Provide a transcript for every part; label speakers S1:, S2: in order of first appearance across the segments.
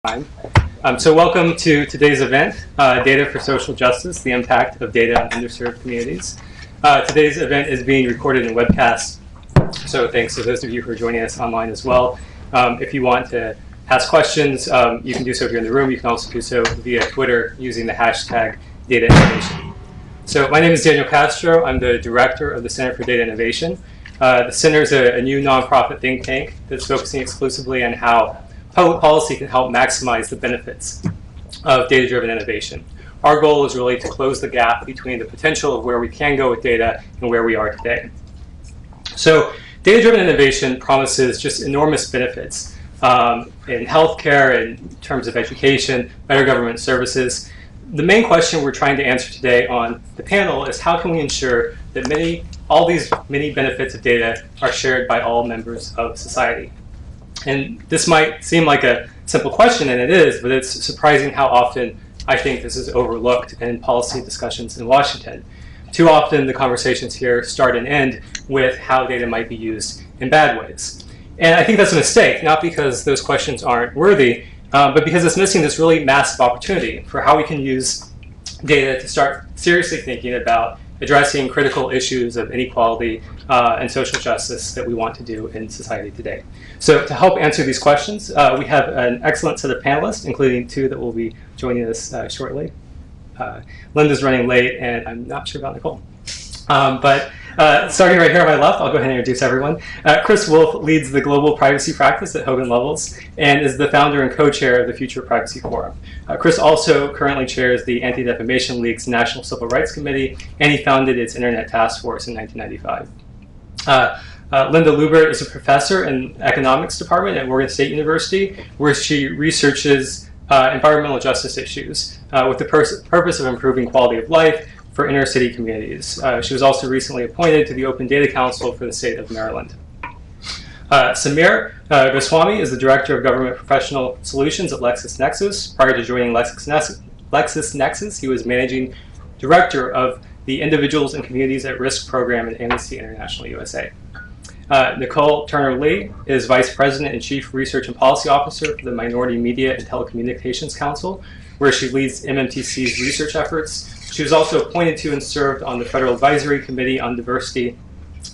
S1: time. So welcome to today's event, Data for Social Justice, the Impact of Data on Underserved Communities. Today's event is being recorded and webcast, so thanks to those of you who are joining us online as well. If you want to ask questions, you can do so here in the room. You can also do so via Twitter using the hashtag Data Innovation. So my name is Daniel Castro. I'm the director of the Center for Data Innovation. The Center is a new nonprofit think tank that's focusing exclusively on how public policy can help maximize the benefits of data-driven innovation. Our goal is really to close the gap between the potential of where we can go with data and where we are today. So data-driven innovation promises just enormous benefits in healthcare, in terms of education, better government services. The main question we're trying to answer today on the panel is how can we ensure that all these many benefits of data are shared by all members of society? And this might seem like a simple question, and it is, but it's surprising how often I think this is overlooked in policy discussions in Washington. Too often the conversations here start and end with how data might be used in bad ways. And I think that's a mistake, not because those questions aren't worthy, but because it's missing this really massive opportunity for how we can use data to start seriously thinking about addressing critical issues of inequality and social justice that we want to do in society today. So to help answer these questions, we have an excellent set of panelists, including two that will be joining us shortly. Linda's running late, and I'm not sure about Nicole. Starting right here on my left, I'll go ahead and introduce everyone. Chris Wolf leads the global privacy practice at Hogan Lovells and is the founder and co-chair of the Future Privacy Forum. Chris also currently chairs the Anti-Defamation League's National Civil Rights Committee, and he founded its Internet Task Force in 1995. Linda Lubert is a professor in economics department at Morgan State University, where she researches environmental justice issues with the purpose of improving quality of life for inner city communities. She was also recently appointed to the Open Data Council for the state of Maryland. Samir Goswami is the Director of Government Professional Solutions at LexisNexis. Prior to joining LexisNexis, he was Managing Director of the Individuals and Communities at Risk program at Amnesty International USA. Nicole Turner-Lee is Vice President and Chief Research and Policy Officer for the Minority Media and Telecommunications Council, where she leads MMTC's research efforts. She was also appointed to and served on the Federal Advisory Committee on Diversity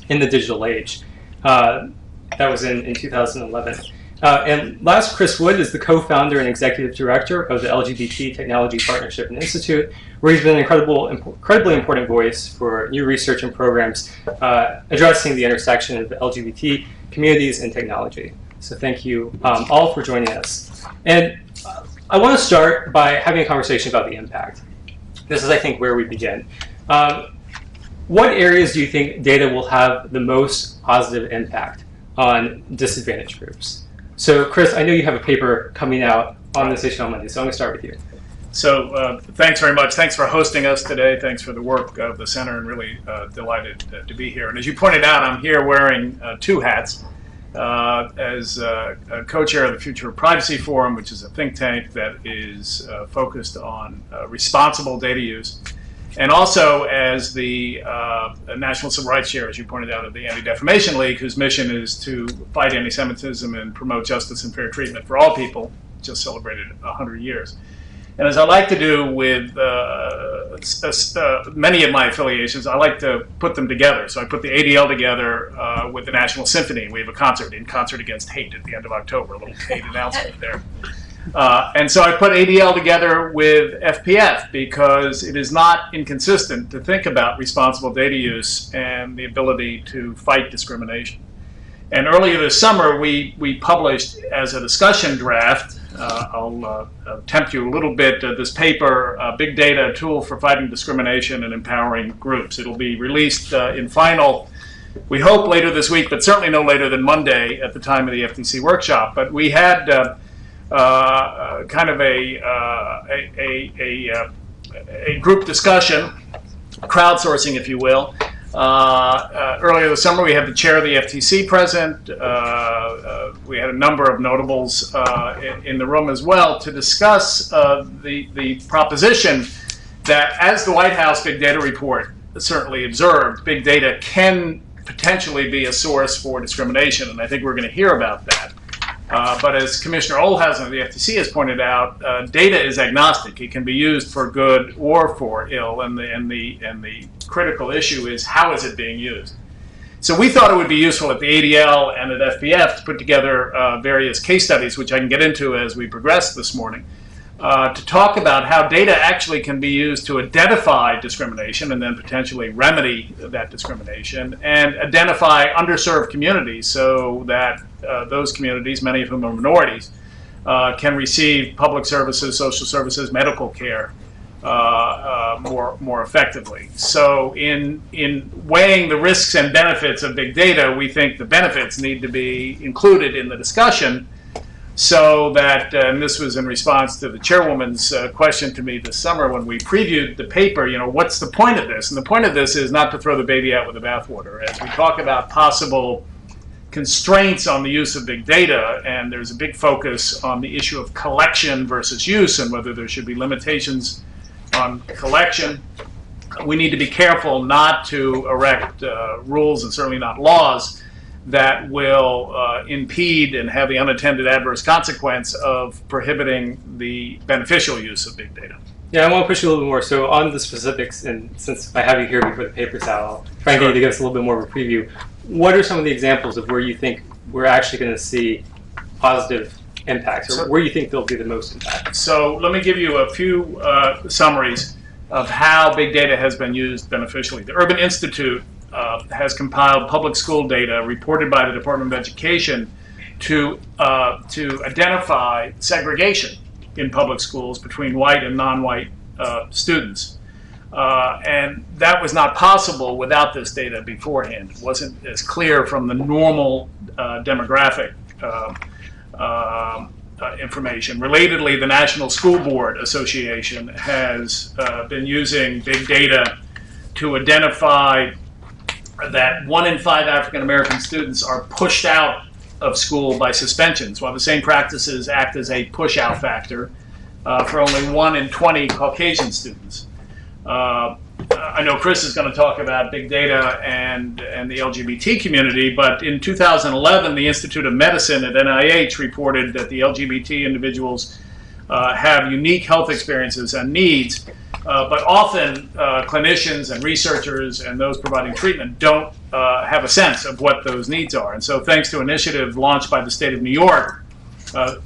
S1: in the Digital Age. That was in 2011. And last, Chris Wood is the co-founder and executive director of the LGBT Technology Partnership and Institute, where he's been an incredibly important voice for new research and programs addressing the intersection of the LGBT communities and technology. So thank you all for joining us. And I want to start by having a conversation about the impact. This is, I think, where we begin. What areas do you think data will have the most positive impact on disadvantaged groups? So, Chris, I know you have a paper coming out on this issue on Monday, so I'm going to start with you.
S2: So thanks very much. Thanks for hosting us today. Thanks for the work of the center, and really delighted to be here. And as you pointed out, I'm here wearing two hats. As a co-chair of the Future Privacy Forum, which is a think tank that is focused on responsible data use, and also as the National Civil Rights Chair, as you pointed out, of the Anti-Defamation League, whose mission is to fight anti-Semitism and promote justice and fair treatment for all people. Just celebrated 100 years. And as I like to do with many of my affiliations, I like to put them together. So I put the ADL together with the National Symphony. We have a concert, In Concert Against Hate, at the end of October, a little hate announcement there. And so I put ADL together with FPF because it is not inconsistent to think about responsible data use and the ability to fight discrimination. And earlier this summer, we published as a discussion draft, I'll tempt you a little bit, this paper, Big Data, a Tool for Fighting Discrimination and Empowering Groups. It'll be released in final, we hope later this week, but certainly no later than Monday at the time of the FTC workshop. But we had kind of a group discussion, crowdsourcing, if you will. Earlier this summer, we had the chair of the FTC present. We had a number of notables in the room as well to discuss the proposition that, as the White House Big Data Report certainly observed, big data can potentially be a source for discrimination, and I think we're going to hear about that. But as Commissioner Oldhausen of the FTC has pointed out, data is agnostic. It can be used for good or for ill, and the critical issue is how is it being used. So we thought it would be useful at the ADL and at FBF to put together various case studies, which I can get into as we progress this morning, to talk about how data actually can be used to identify discrimination and then potentially remedy that discrimination, and identify underserved communities so that those communities, many of whom are minorities, can receive public services, social services, medical care more effectively. So in weighing the risks and benefits of big data, we think the benefits need to be included in the discussion, so that, and this was in response to the chairwoman's question to me this summer when we previewed the paper, what's the point of this? And the point of this is not to throw the baby out with the bathwater. As we talk about possible constraints on the use of big data, and there's a big focus on the issue of collection versus use and whether there should be limitations on collection, we need to be careful not to erect rules, and certainly not laws, that will impede and have the unintended adverse consequence of prohibiting the beneficial use of big data.
S1: Yeah, I want to push you a little bit more. So on the specifics, and since I have you here before the paper's out, I'll try and get you to give us a little bit more of a preview. What are some of the examples of where you think we're actually going to see positive impacts, or where you think there'll be the most impact?
S2: So let me give you a few summaries of how big data has been used beneficially. The Urban Institute has compiled public school data reported by the Department of Education to identify segregation in public schools between white and non-white students. And that was not possible without this data beforehand. It wasn't as clear from the normal demographic information. Relatedly, the National School Board Association has been using big data to identify that 1 in 5 African American students are pushed out of school by suspensions, while the same practices act as a push-out factor for only 1 in 20 Caucasian students. I know Chris is going to talk about big data and the LGBT community, but in 2011, the Institute of Medicine at NIH reported that the LGBT individuals have unique health experiences and needs, but often clinicians and researchers and those providing treatment don't have a sense of what those needs are. And so thanks to an initiative launched by the state of New York,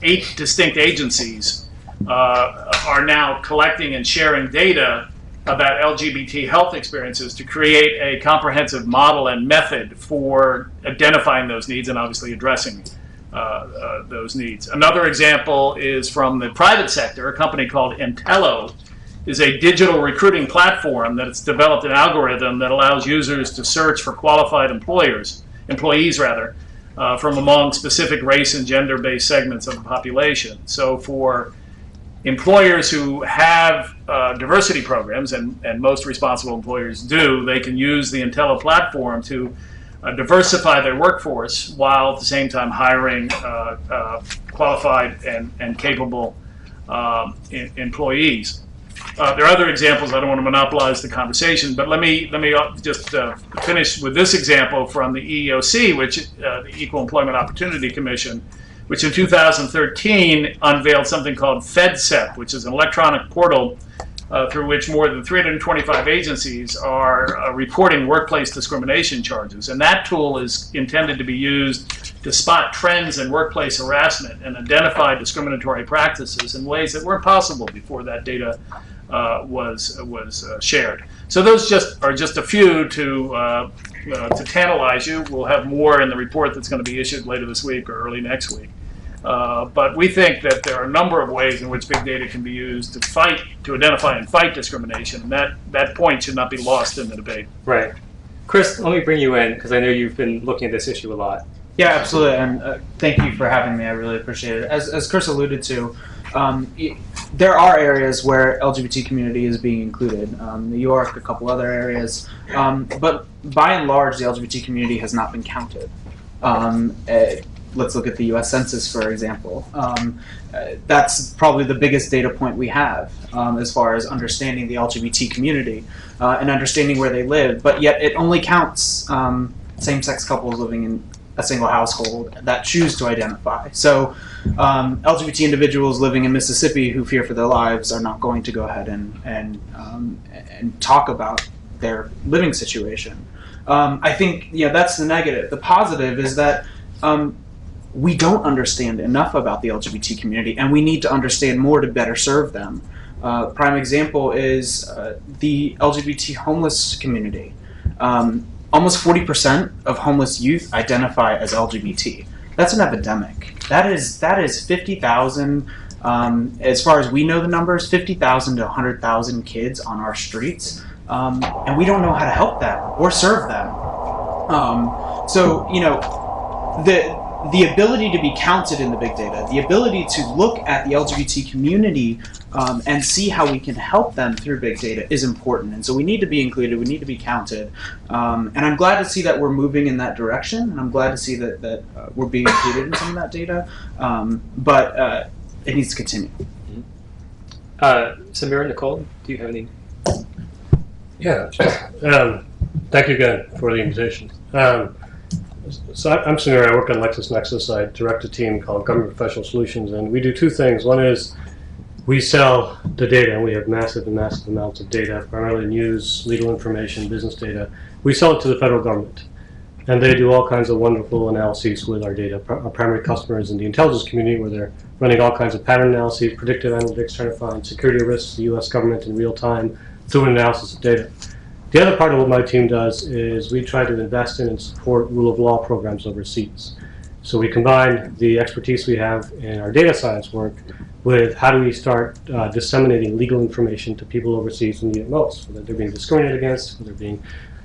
S2: 8 distinct agencies are now collecting and sharing data about LGBT health experiences to create a comprehensive model and method for identifying those needs and obviously addressing those needs. Another example is from the private sector. A company called Intello is a digital recruiting platform that has developed an algorithm that allows users to search for qualified employees from among specific race and gender-based segments of the population. So for employers who have diversity programs, and most responsible employers do, they can use the Intello platform to diversify their workforce while at the same time hiring qualified and capable employees. There are other examples. I don't want to monopolize the conversation, but let me just finish with this example from the EEOC, which the Equal Employment Opportunity Commission, which in 2013 unveiled something called FedCEP, which is an electronic portal through which more than 325 agencies are reporting workplace discrimination charges. And that tool is intended to be used to spot trends in workplace harassment and identify discriminatory practices in ways that weren't possible before that data was shared. So those are just a few to tantalize you. We'll have more in the report that's going to be issued later this week or early next week. But we think that there are a number of ways in which big data can be used to identify and fight discrimination, and that point should not be lost in the debate.
S1: Right. Chris, let me bring you in, because I know you've been looking at this issue a lot.
S3: Yeah, absolutely, and thank you for having me. I really appreciate it. As Chris alluded to, there are areas where LGBT community is being included. New York, a couple other areas, but by and large, the LGBT community has not been counted. Let's look at the U.S. Census, for example. That's probably the biggest data point we have as far as understanding the LGBT community and understanding where they live, but yet it only counts same-sex couples living a single household that choose to identify. So LGBT individuals living in Mississippi who fear for their lives are not going to go ahead and talk about their living situation. I think that's the negative. The positive is that we don't understand enough about the LGBT community, and we need to understand more to better serve them. Prime example is the LGBT homeless community. Almost 40% of homeless youth identify as LGBT. That's an epidemic. That is 50,000, as far as we know the numbers, 50,000 to 100,000 kids on our streets, and we don't know how to help them or serve them. So the ability to be counted in the big data, the ability to look at the LGBT community and see how we can help them through big data is important. And so we need to be included, we need to be counted. And I'm glad to see that we're moving in that direction, and I'm glad to see that we're being included in some of that data, but it needs to continue.
S1: Samira, Nicole, do you have any?
S4: Yeah, thank you again for the invitation. So I'm Samir. I work on LexisNexis. I direct a team called Government Professional Solutions, and we do two things. One is we sell the data, and we have massive amounts of data, primarily news, legal information, business data. We sell it to the federal government, and they do all kinds of wonderful analyses with our data. Our primary customers in the intelligence community, where they're running all kinds of pattern analyses, predictive analytics, trying to find security risks to the U.S. government in real time through an analysis of data. The other part of what my team does is we try to invest in and support rule of law programs overseas. So we combine the expertise we have in our data science work with how do we start disseminating legal information to people overseas who need it most, whether they're being discriminated against, whether they're being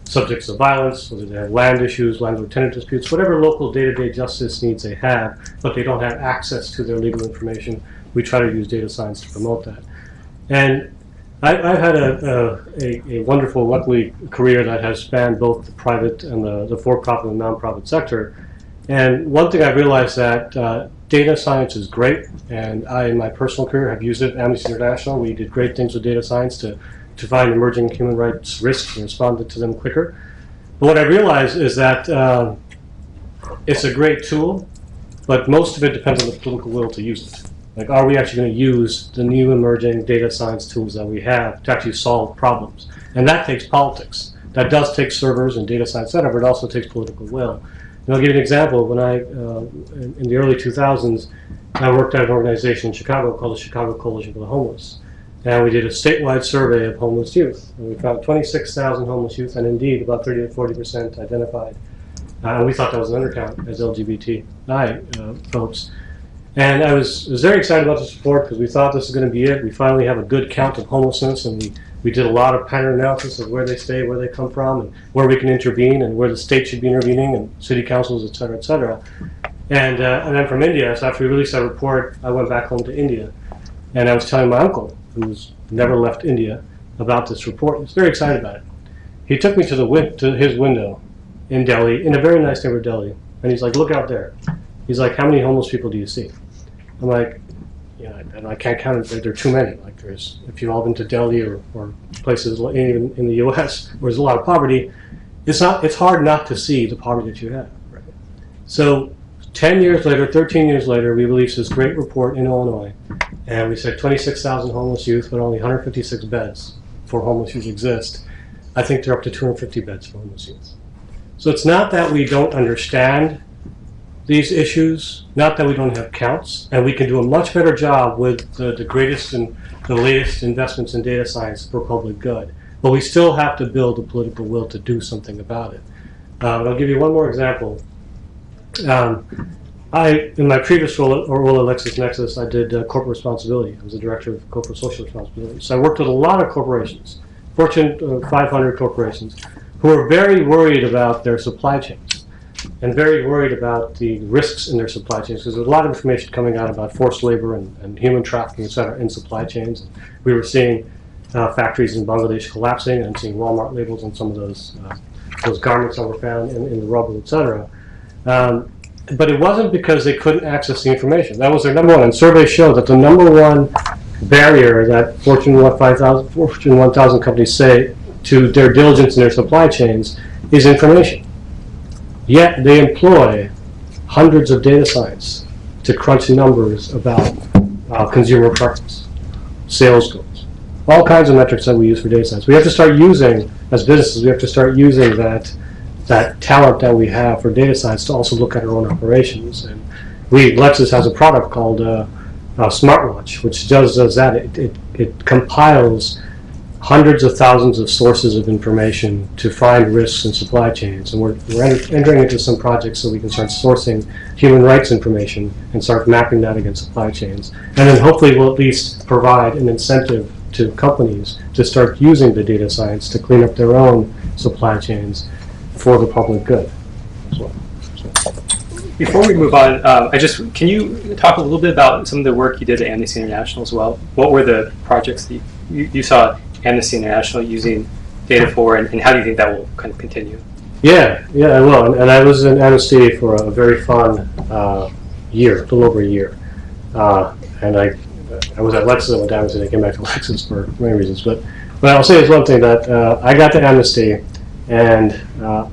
S4: subjects of violence, whether they have land issues, landlord-tenant disputes, whatever local day-to-day justice needs they have, but they don't have access to their legal information. We try to use data science to promote that. And I've had a wonderful, luckily, career that has spanned both the private and the for-profit and nonprofit sector. And one thing I've realized that data science is great, and I, in my personal career, have used it at Amnesty International. We did great things with data science to find emerging human rights risks and respond to them quicker. But what I realized is that it's a great tool, but most of it depends on the political will to use it. Like, are we actually going to use the new emerging data science tools that we have to actually solve problems? And that takes politics. That does take servers and data science center, but it also takes political will. And I'll give you an example. When in the early 2000s, I worked at an organization in Chicago called the Chicago Coalition for the Homeless. And we did a statewide survey of homeless youth. And we found 26,000 homeless youth, and indeed about 30 to 40% identified. And we thought that was an undercount as LGBTI folks. And I was very excited about this report because we thought this was going to be it. We finally have a good count of homelessness, and we did a lot of pattern analysis of where they stay, where they come from, and where we can intervene, and where the state should be intervening, and city councils, et cetera, et cetera. And then from India, so after we released that report, I went back home to India, and I was telling my uncle, who's never left India, about this report. He was very excited about it. He took me to his window in Delhi, in a very nice neighborhood Delhi, and he's like, "Look out there." He's like, "How many homeless people do you see?" I'm like, I can't count it. There are too many. Like, if you've all been to Delhi or places even in the U.S. where there's a lot of poverty, it's hard not to see the poverty that you have. Right? So 10 years later, 13 years later, we released this great report in Illinois, and we said 26,000 homeless youth, but only 156 beds for homeless youth exist. I think they're up to 250 beds for homeless youth. So it's not that we don't understand these issues, not that we don't have counts, and we can do a much better job with the greatest and the latest investments in data science for public good. But we still have to build the political will to do something about it. I'll give you one more example. In my previous role at LexisNexis, I did corporate responsibility. I was the director of corporate social responsibility. So I worked with a lot of corporations, Fortune 500 corporations, who are very worried about their supply chains and very worried about the risks in their supply chains, because there's a lot of information coming out about forced labor and human trafficking, et cetera, in supply chains. We were seeing factories in Bangladesh collapsing, and seeing Walmart labels on some of those garments that were found in the rubble, et cetera. But it wasn't because they couldn't access the information. That was their number one. And surveys show that the number one barrier that Fortune 1000 companies say to their diligence in their supply chains is information. Yet they employ hundreds of data science to crunch numbers about consumer preference, sales goals, all kinds of metrics that we use for data science. We have to start using, as businesses, we have to start using that talent that we have for data science to also look at our own operations. And Lexus has a product called Smartwatch, which does that. It compiles hundreds of thousands of sources of information to find risks in supply chains. And we're entering into some projects so we can start sourcing human rights information and start mapping that against supply chains. And then hopefully we'll at least provide an incentive to companies to start using the data science to clean up their own supply chains for the public good as well.
S1: Before we move on, can you talk a little bit about some of the work you did at Amnesty International as well? What were the projects that you saw Amnesty International using data for, and how do you think that will kind of continue?
S4: Yeah, I will. And I was in Amnesty for a very fun year, a little over a year. And I was at Lexus, I went to Amnesty, and I came back to Lexus for many reasons. But I'll say this one thing, that I got to Amnesty, and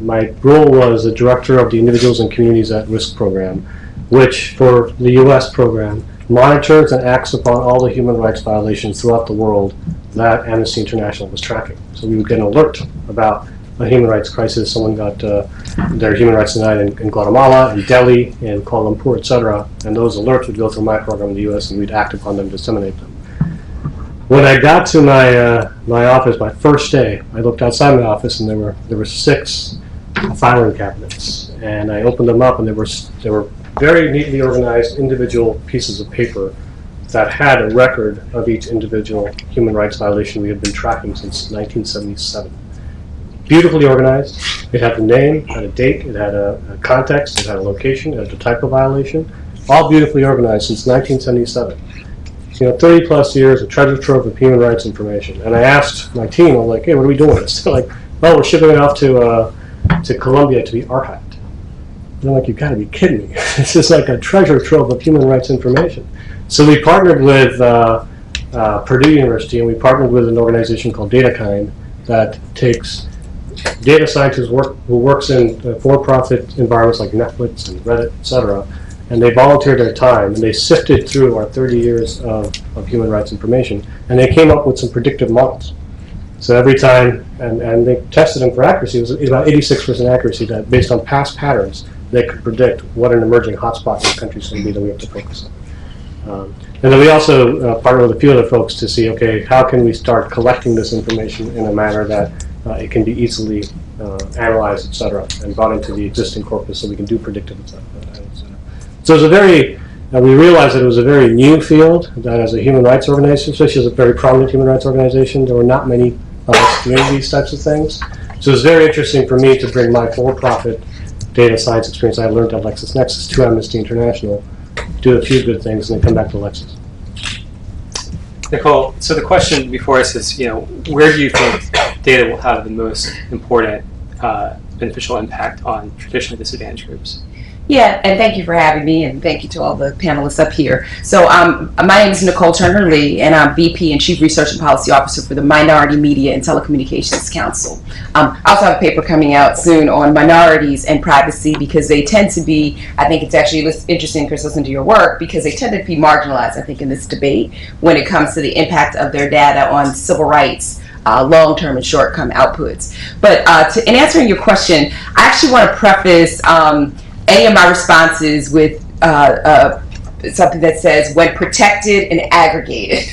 S4: my role was the director of the Individuals and Communities at Risk program, which for the U.S. program monitors and acts upon all the human rights violations throughout the world that Amnesty International was tracking. So we would get an alert about a human rights crisis. Someone got their human rights denied in Guatemala, in Delhi, in Kuala Lumpur, etc. And those alerts would go through my program in the U.S. and we'd act upon them, disseminate them. When I got to my office, my first day, I looked outside my office and there were 6 filing cabinets, and I opened them up, and they were very neatly organized individual pieces of paper that had a record of each individual human rights violation we had been tracking since 1977. Beautifully organized. It had the name, it had a date, it had a context, it had a location, it had the type of violation. All beautifully organized since 1977. 30 plus years, a treasure trove of human rights information. And I asked my team, I'm like, hey, what are we doing with this? They're like, well, we're shipping it off to Colombia to be archived. And I'm like, you've got to be kidding me. This is like a treasure trove of human rights information. So we partnered with Purdue University, and we partnered with an organization called DataKind that takes data scientists who works in for-profit environments like Netflix and Reddit, etc., and they volunteered their time, and they sifted through our 30 years of human rights information, and they came up with some predictive models. So every time, and they tested them for accuracy, it was about 86% accuracy, that based on past patterns, they could predict what an emerging hotspot in the country is going to be that we have to focus on. And then we also partner with a few other folks to see, okay, how can we start collecting this information in a manner that it can be easily analyzed, et cetera, and brought into the existing corpus so we can do predictive, et cetera. So it was we realized that it was a very new field, that as a human rights organization, especially as a very prominent human rights organization, there were not many of us doing these types of things. So it was very interesting for me to bring my for-profit data science experience I learned at LexisNexis to Amnesty International, do a few good things, and then come back to Lexis.
S1: Nicole, so the question before us is, where do you think data will have the most important beneficial impact on traditionally disadvantaged groups?
S5: Yeah, and thank you for having me, and thank you to all the panelists up here. So my name is Nicole Turner-Lee, and I'm VP and Chief Research and Policy Officer for the Minority Media and Telecommunications Council. I also have a paper coming out soon on minorities and privacy, because they tend to be, I think it's actually interesting, Chris, listen to your work, because they tend to be marginalized, I think, in this debate when it comes to the impact of their data on civil rights, long-term and short-term outputs. But in answering your question, I actually want to preface any of my responses with something that says, when protected and aggregated,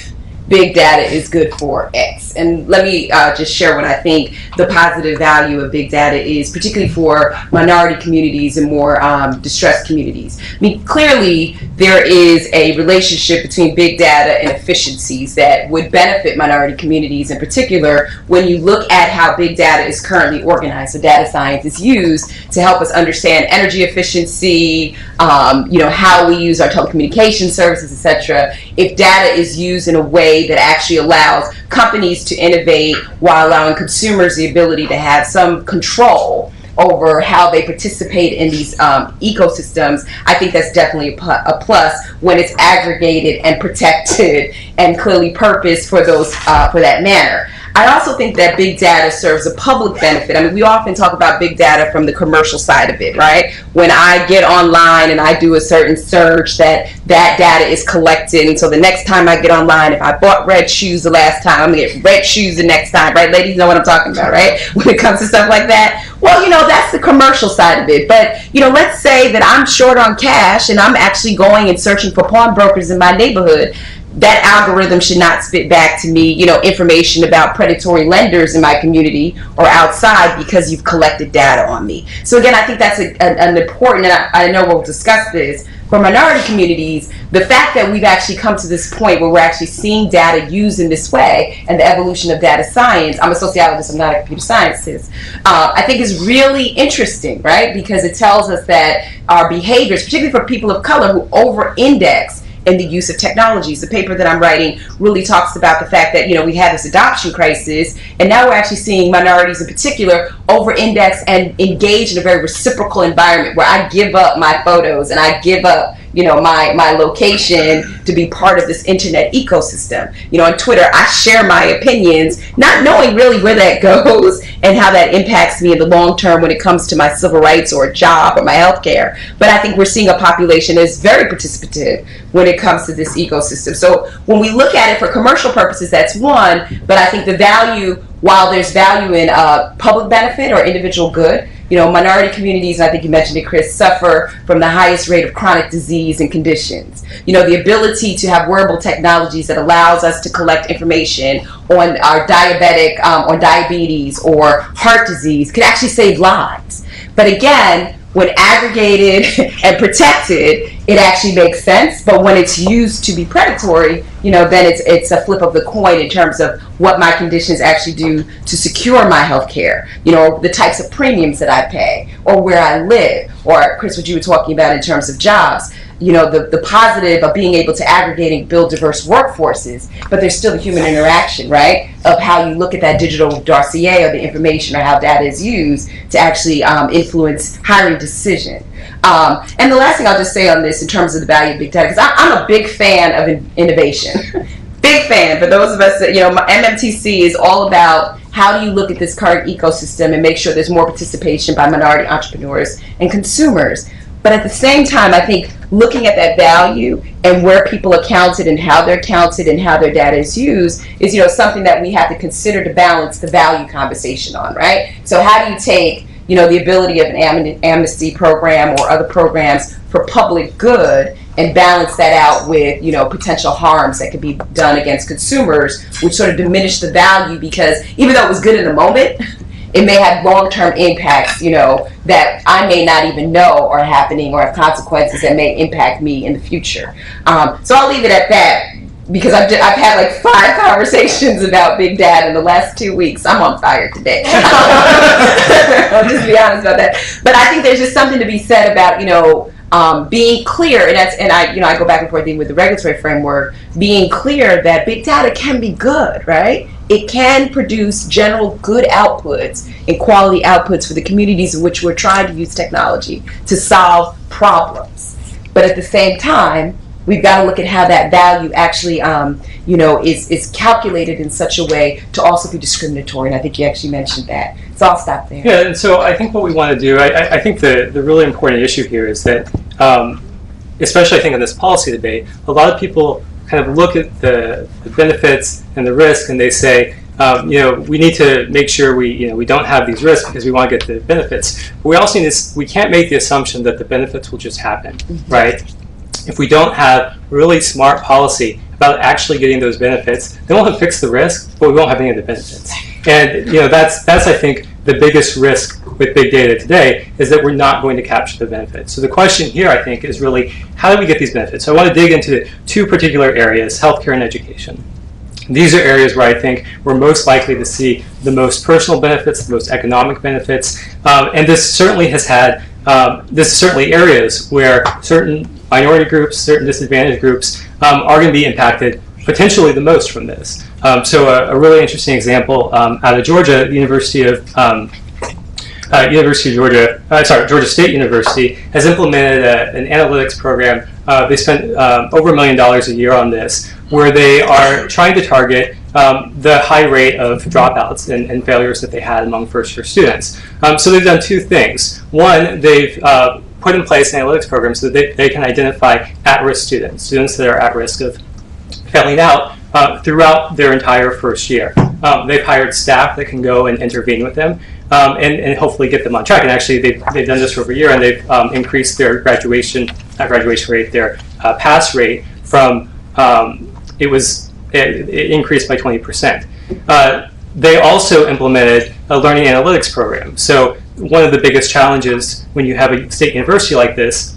S5: big data is good for X. And let me just share what I think the positive value of big data is, particularly for minority communities and more distressed communities. I mean, clearly there is a relationship between big data and efficiencies that would benefit minority communities in particular when you look at how big data is currently organized. So data science is used to help us understand energy efficiency, how we use our telecommunication services, etc. If data is used in a way that actually allows companies to innovate while allowing consumers the ability to have some control over how they participate in these ecosystems, I think that's definitely a plus when it's aggregated and protected and clearly purposed for those for that manner. I also think that big data serves a public benefit. I mean, we often talk about big data from the commercial side of it, right? When I get online and I do a certain search, that data is collected. And so the next time I get online, if I bought red shoes the last time, I'm going to get red shoes the next time, right? Ladies know what I'm talking about, right? When it comes to stuff like that. Well, that's the commercial side of it. But, let's say that I'm short on cash and I'm actually going and searching for pawnbrokers in my neighborhood. That algorithm should not spit back to me, information about predatory lenders in my community or outside because you've collected data on me. So again, I think that's an important, and I know we'll discuss this, for minority communities, the fact that we've actually come to this point where we're actually seeing data used in this way and the evolution of data science, I'm a sociologist, I'm not a computer scientist, I think is really interesting, right? Because it tells us that our behaviors, particularly for people of color who over-index in the use of technologies. The paper that I'm writing really talks about the fact that, we had this adoption crisis, and now we're actually seeing minorities in particular over-index and engage in a very reciprocal environment where I give up my photos and I give up, my location to be part of this internet ecosystem. On Twitter, I share my opinions, not knowing really where that goes and how that impacts me in the long term when it comes to my civil rights or a job or my health care. But I think we're seeing a population that is very participative when it comes to this ecosystem. So when we look at it for commercial purposes, that's one, but I think the value, while there's value in public benefit or individual good, minority communities, and I think you mentioned it, Chris, suffer from the highest rate of chronic disease and conditions. The ability to have wearable technologies that allows us to collect information on our on diabetes or heart disease could actually save lives. But again, when aggregated and protected, it actually makes sense. But when it's used to be predatory, then it's a flip of the coin in terms of what my conditions actually do to secure my health care, the types of premiums that I pay, or where I live, or Chris, what you were talking about in terms of jobs. The positive of being able to aggregate and build diverse workforces, but there's still the human interaction, right, of how you look at that digital dossier or the information or how data is used to actually influence hiring decision. And the last thing I'll just say on this in terms of the value of big data, because I'm a big fan of innovation. Big fan. For those of us that, MMTC is all about how do you look at this current ecosystem and make sure there's more participation by minority entrepreneurs and consumers. But at the same time, I think looking at that value and where people are counted and how they're counted and how their data is used is, something that we have to consider to balance the value conversation on, right? So how do you take, the ability of an amnesty program or other programs for public good and balance that out with, potential harms that could be done against consumers, which sort of diminish the value because even though it was good in the moment, it may have long-term impacts, that I may not even know are happening or have consequences that may impact me in the future. So I'll leave it at that because I've had like 5 conversations about big data in the last 2 weeks. I'm on fire today. I'll just be honest about that. But I think there's just something to be said about, being clear, and I go back and forth even with the regulatory framework, being clear that big data can be good, right? It can produce general good outputs and quality outputs for the communities in which we're trying to use technology to solve problems. But at the same time, we've got to look at how that value actually, is calculated in such a way to also be discriminatory. And I think you actually mentioned that. So I'll stop there.
S1: Yeah, and so I think what we want to do, I think the really important issue here is that, especially I think in this policy debate, a lot of people kind of look at the benefits and the risk, and they say, we need to make sure we don't have these risks because we want to get the benefits. But we also we can't make the assumption that the benefits will just happen, right? If we don't have really smart policy about actually getting those benefits, then we'll fix the risk, but we won't have any of the benefits. And that's I think the biggest risk with big data today is that we're not going to capture the benefits. So the question here, I think, is really how do we get these benefits? So I want to dig into 2 particular areas: healthcare and education. These are areas where I think we're most likely to see the most personal benefits, the most economic benefits, and this certainly has had. This is certainly areas where certain minority groups, certain disadvantaged groups are going to be impacted potentially the most from this. So a really interesting example out of Georgia, the Georgia State University has implemented an analytics program. They spent over $1 million a year on this, where they are trying to target the high rate of dropouts and failures that they had among first-year students. So they've done two things. One, they've put in place an analytics program so that they can identify at-risk students that are at risk of failing out throughout their entire first year. They've hired staff that can go and intervene with them and hopefully get them on track. And actually, they've done this for over a year, and they've increased their pass rate from it increased by 20%. They also implemented a learning analytics program. So one of the biggest challenges when you have a state university like this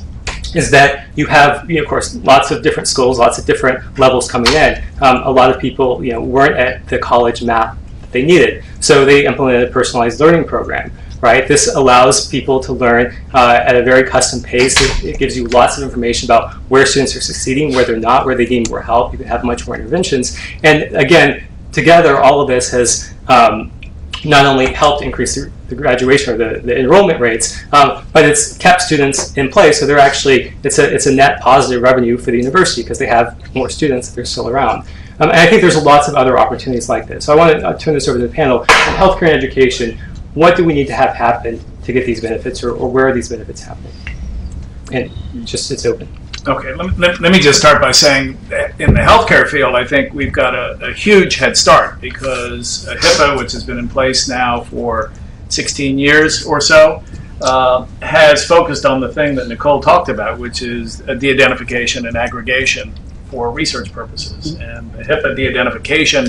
S1: is that you have, of course, lots of different schools, lots of different levels coming in. A lot of people, weren't at the college map that they needed. So they implemented a personalized learning program, right? This allows people to learn at a very custom pace. It gives you lots of information about where students are succeeding, where they're not, where they need more help. You can have much more interventions. And again, together, all of this has not only helped increase the graduation or the enrollment rates, but it's kept students in place. So they're actually, it's a net positive revenue for the university because they have more students that are still around. And I think there's lots of other opportunities like this. So I want to turn this over to the panel. In healthcare and education, what do we need to have happen to get these benefits, or where are these benefits happening? And just, it's open.
S2: Okay, let me just start by saying that in the healthcare field, I think we've got a huge head start because HIPAA, which has been in place now for 16 years or so, has focused on the thing that Nicole talked about, which is de-identification and aggregation for research purposes. And the HIPAA de-identification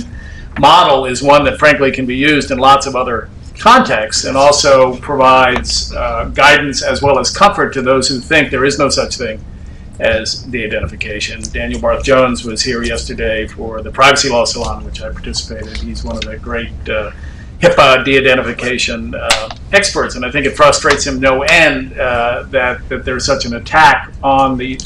S2: model is one that frankly can be used in lots of other contexts and also provides guidance as well as comfort to those who think there is no such thing as de-identification. Daniel Barth Jones was here yesterday for the Privacy Law Salon, which I participated. He's one of the great HIPAA de-identification experts, and I think it frustrates him no end that there's such an attack on the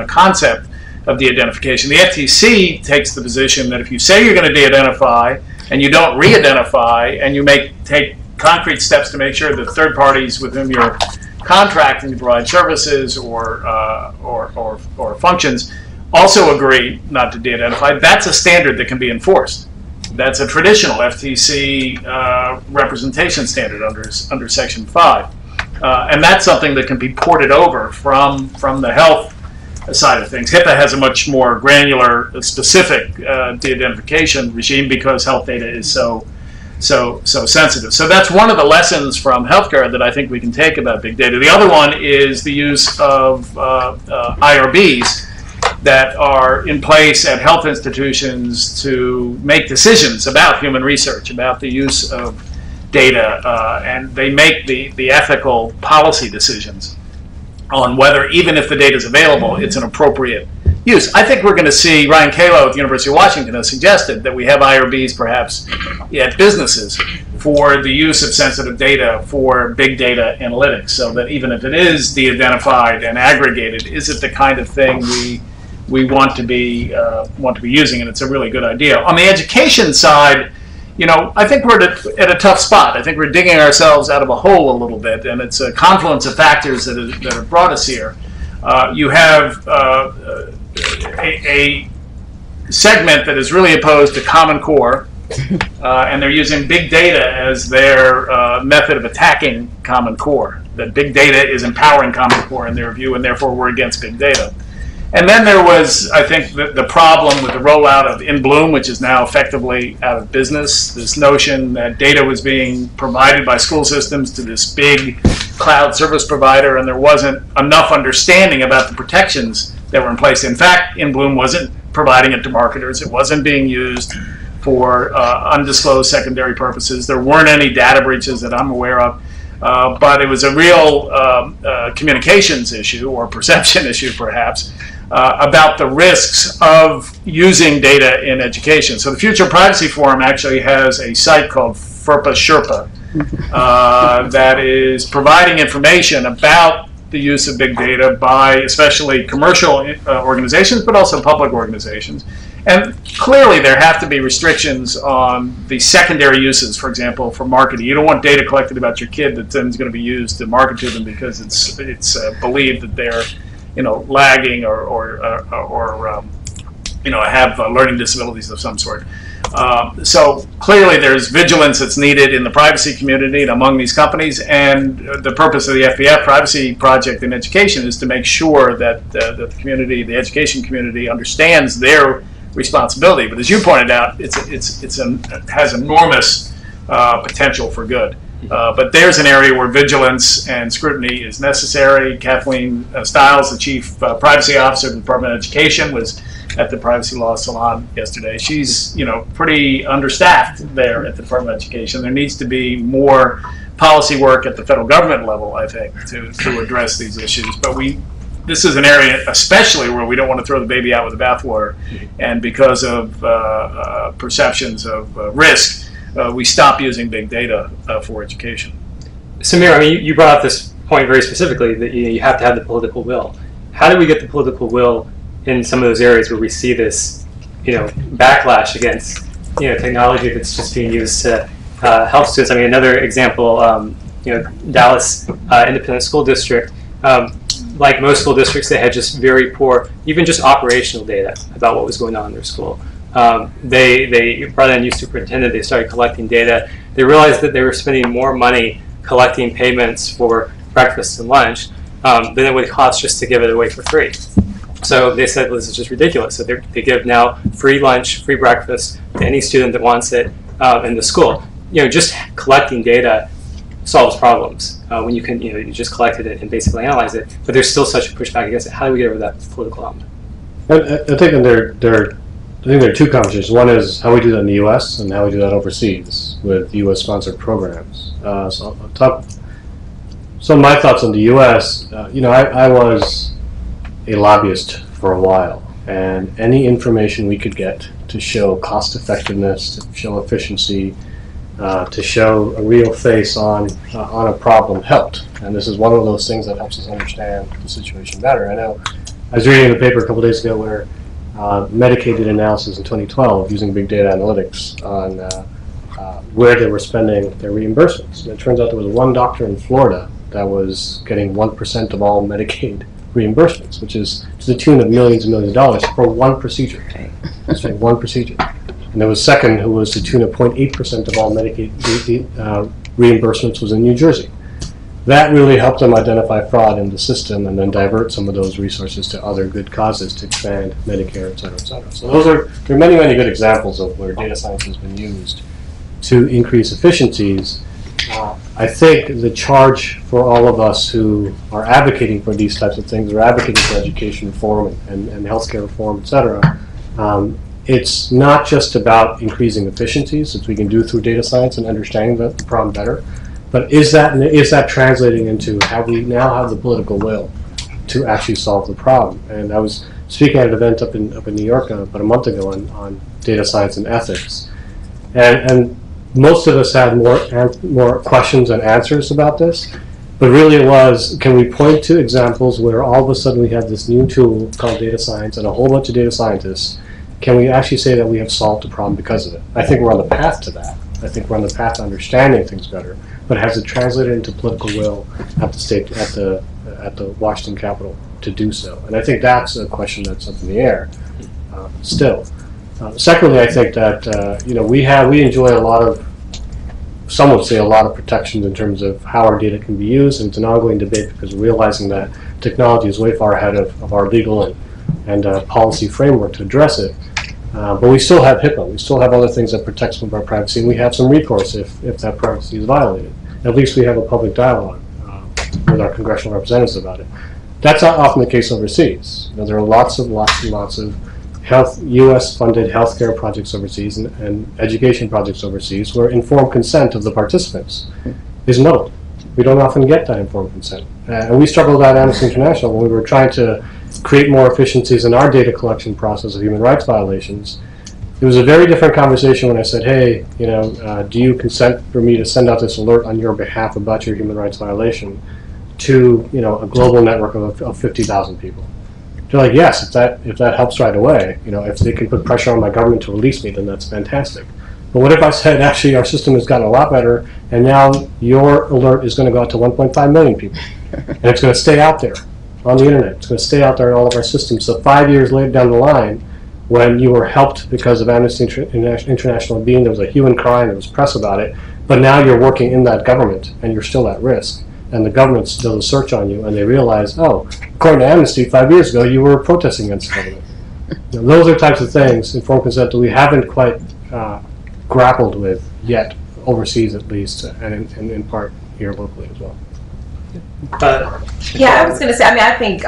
S2: concept of de-identification. The FTC takes the position that if you say you're going to de-identify and you don't re-identify and you take concrete steps to make sure that third parties with whom you're contracting to provide services or functions also agree not to de-identify, that's a standard that can be enforced. That's a traditional FTC representation standard under Section 5. And that's something that can be ported over from the health side of things. HIPAA has a much more granular, specific de-identification regime because health data is so sensitive. So that's one of the lessons from healthcare that I think we can take about big data. The other one is the use of IRBs that are in place at health institutions to make decisions about human research, about the use of data, and they make the ethical policy decisions on whether, even if the data is available, it's an appropriate use. I think we're going to see, Ryan Kalo at the University of Washington has suggested that we have IRBs perhaps at businesses for the use of sensitive data for big data analytics, so that even if it is de-identified and aggregated, is it the kind of thing we want to be using? And it's a really good idea. On the education side, I think we're at a tough spot. I think we're digging ourselves out of a hole a little bit, and it's a confluence of factors that have brought us here. You have a segment that is really opposed to Common Core, and they're using big data as their method of attacking Common Core. That big data is empowering Common Core in their view, and therefore we're against big data. And then there was, I think, the problem with the rollout of In Bloom, which is now effectively out of business. This notion that data was being provided by school systems to this big cloud service provider, and there wasn't enough understanding about the protections that were in place. In fact, In Bloom wasn't providing it to marketers. It wasn't being used for undisclosed secondary purposes. There weren't any data breaches that I'm aware of. But it was a real communications issue, or perception issue perhaps, about the risks of using data in education. So the Future Privacy Forum actually has a site called FERPA Sherpa that is providing information about the use of big data by especially commercial organizations, but also public organizations. And clearly there have to be restrictions on the secondary uses, for example, for marketing. You don't want data collected about your kid that then is going to be used to market to them because it's believed that they're lagging or have learning disabilities of some sort. So clearly there's vigilance that's needed in the privacy community and among these companies, and the purpose of the FPF Privacy Project in Education is to make sure that the community, the education community, understands their responsibility. But as you pointed out, it has enormous potential for good. But there's an area where vigilance and scrutiny is necessary. Kathleen Stiles, the Chief Privacy Officer of the Department of Education, was at the Privacy Law Salon yesterday. She's pretty understaffed there at the Department of Education. There needs to be more policy work at the federal government level, I think, to address these issues. But this is an area especially where we don't want to throw the baby out with the bathwater, and because of perceptions of risk, we stop using big data for education.
S1: Samir, I mean, you brought up this point very specifically, that you have to have the political will. How do we get the political will in some of those areas where we see this, backlash against, technology that's just being used to help students? I mean, another example, Dallas Independent School District, like most school districts, they had just very poor, even just operational data about what was going on in their school. They brought in a new superintendent, they started collecting data. They realized that they were spending more money collecting payments for breakfast and lunch than it would cost just to give it away for free. So they said, well, this is just ridiculous. So they give now free lunch, free breakfast to any student that wants it in the school. Just collecting data solves problems when you can, you just collected it and basically analyze it. But there's still such a pushback against it. How do we get over that political element?
S4: I think there are two conversations. One is how we do that in the U.S. and how we do that overseas with U.S.-sponsored programs. Some of my thoughts on the U.S. I was a lobbyist for a while, and any information we could get to show cost effectiveness, to show efficiency, to show a real face on a problem helped. And this is one of those things that helps us understand the situation better. I know I was reading in the paper a couple days ago where Medicaid did analysis in 2012 using big data analytics on where they were spending their reimbursements. And it turns out there was one doctor in Florida that was getting 1% of all Medicaid reimbursements, which is to the tune of millions and millions of dollars for one procedure. So one procedure. And there was a second who was to the tune of 0.8% of all Medicaid reimbursements was in New Jersey. That really helped them identify fraud in the system and then divert some of those resources to other good causes to expand Medicare, et cetera, et cetera. So there are many, many good examples of where data science has been used to increase efficiencies. I think the charge for all of us who are advocating for these types of things, or advocating for education reform and healthcare reform, et cetera, it's not just about increasing efficiencies, which we can do through data science and understanding the problem better, but is that translating into how we now have the political will to actually solve the problem? And I was speaking at an event up in New York about a month ago on data science and ethics, and most of us had more questions and answers about this, but really it was, can we point to examples where all of a sudden we have this new tool called data science and a whole bunch of data scientists? Can we actually say that we have solved the problem because of it? I think we're on the path to that. I think we're on the path to understanding things better, but has it translated into political will at the Washington Capitol to do so? And I think that's a question that's up in the air still. Secondly, I think that we enjoy a lot of, some would say a lot of protections in terms of how our data can be used, and it's an ongoing debate because we're realizing that technology is way far ahead of our legal and policy framework to address it. But we still have HIPAA, we still have other things that protect some of our privacy, and we have some recourse if that privacy is violated. At least we have a public dialogue with our congressional representatives about it. That's not often the case overseas. There are lots of U.S.-funded healthcare projects overseas and education projects overseas where informed consent of the participants is muddled. We don't often get that informed consent. And we struggled at Amnesty International when we were trying to create more efficiencies in our data collection process of human rights violations. It was a very different conversation when I said, hey, do you consent for me to send out this alert on your behalf about your human rights violation to a global network of 50,000 people? They're like, yes, if that helps right away, if they can put pressure on my government to release me, then that's fantastic. But what if I said, actually, our system has gotten a lot better, and now your alert is going to go out to 1.5 million people, and it's going to stay out there on the internet. It's going to stay out there in all of our systems. So 5 years later down the line, when you were helped because of Amnesty International being, there was a hue and cry and there was press about it, but now you're working in that government and you're still at risk, and the government does a search on you and they realize, oh, according to Amnesty, 5 years ago you were protesting against the government. Those are types of things, informed consent, that we haven't quite grappled with yet, overseas at least, and in part here locally as well.
S5: Yeah, I was going to say, I think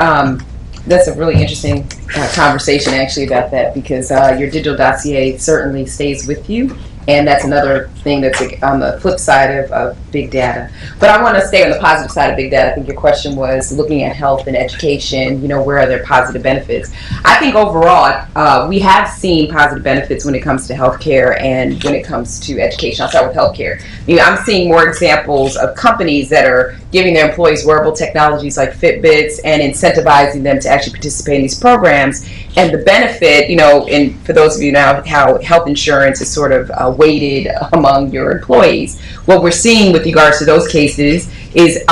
S5: that's a really interesting conversation actually about that, because your digital dossier certainly stays with you, and that's another thing that's on the flip side of big data. But I want to stay on the positive side of big data. I think your question was looking at health and education, where are there positive benefits? I think overall, we have seen positive benefits when it comes to healthcare and when it comes to education. I'll start with healthcare. I'm seeing more examples of companies that are giving their employees wearable technologies like Fitbits and incentivizing them to actually participate in these programs. And the benefit, and for those of you now, how health insurance is sort of weighted among your employees, what we're seeing with regards to those cases is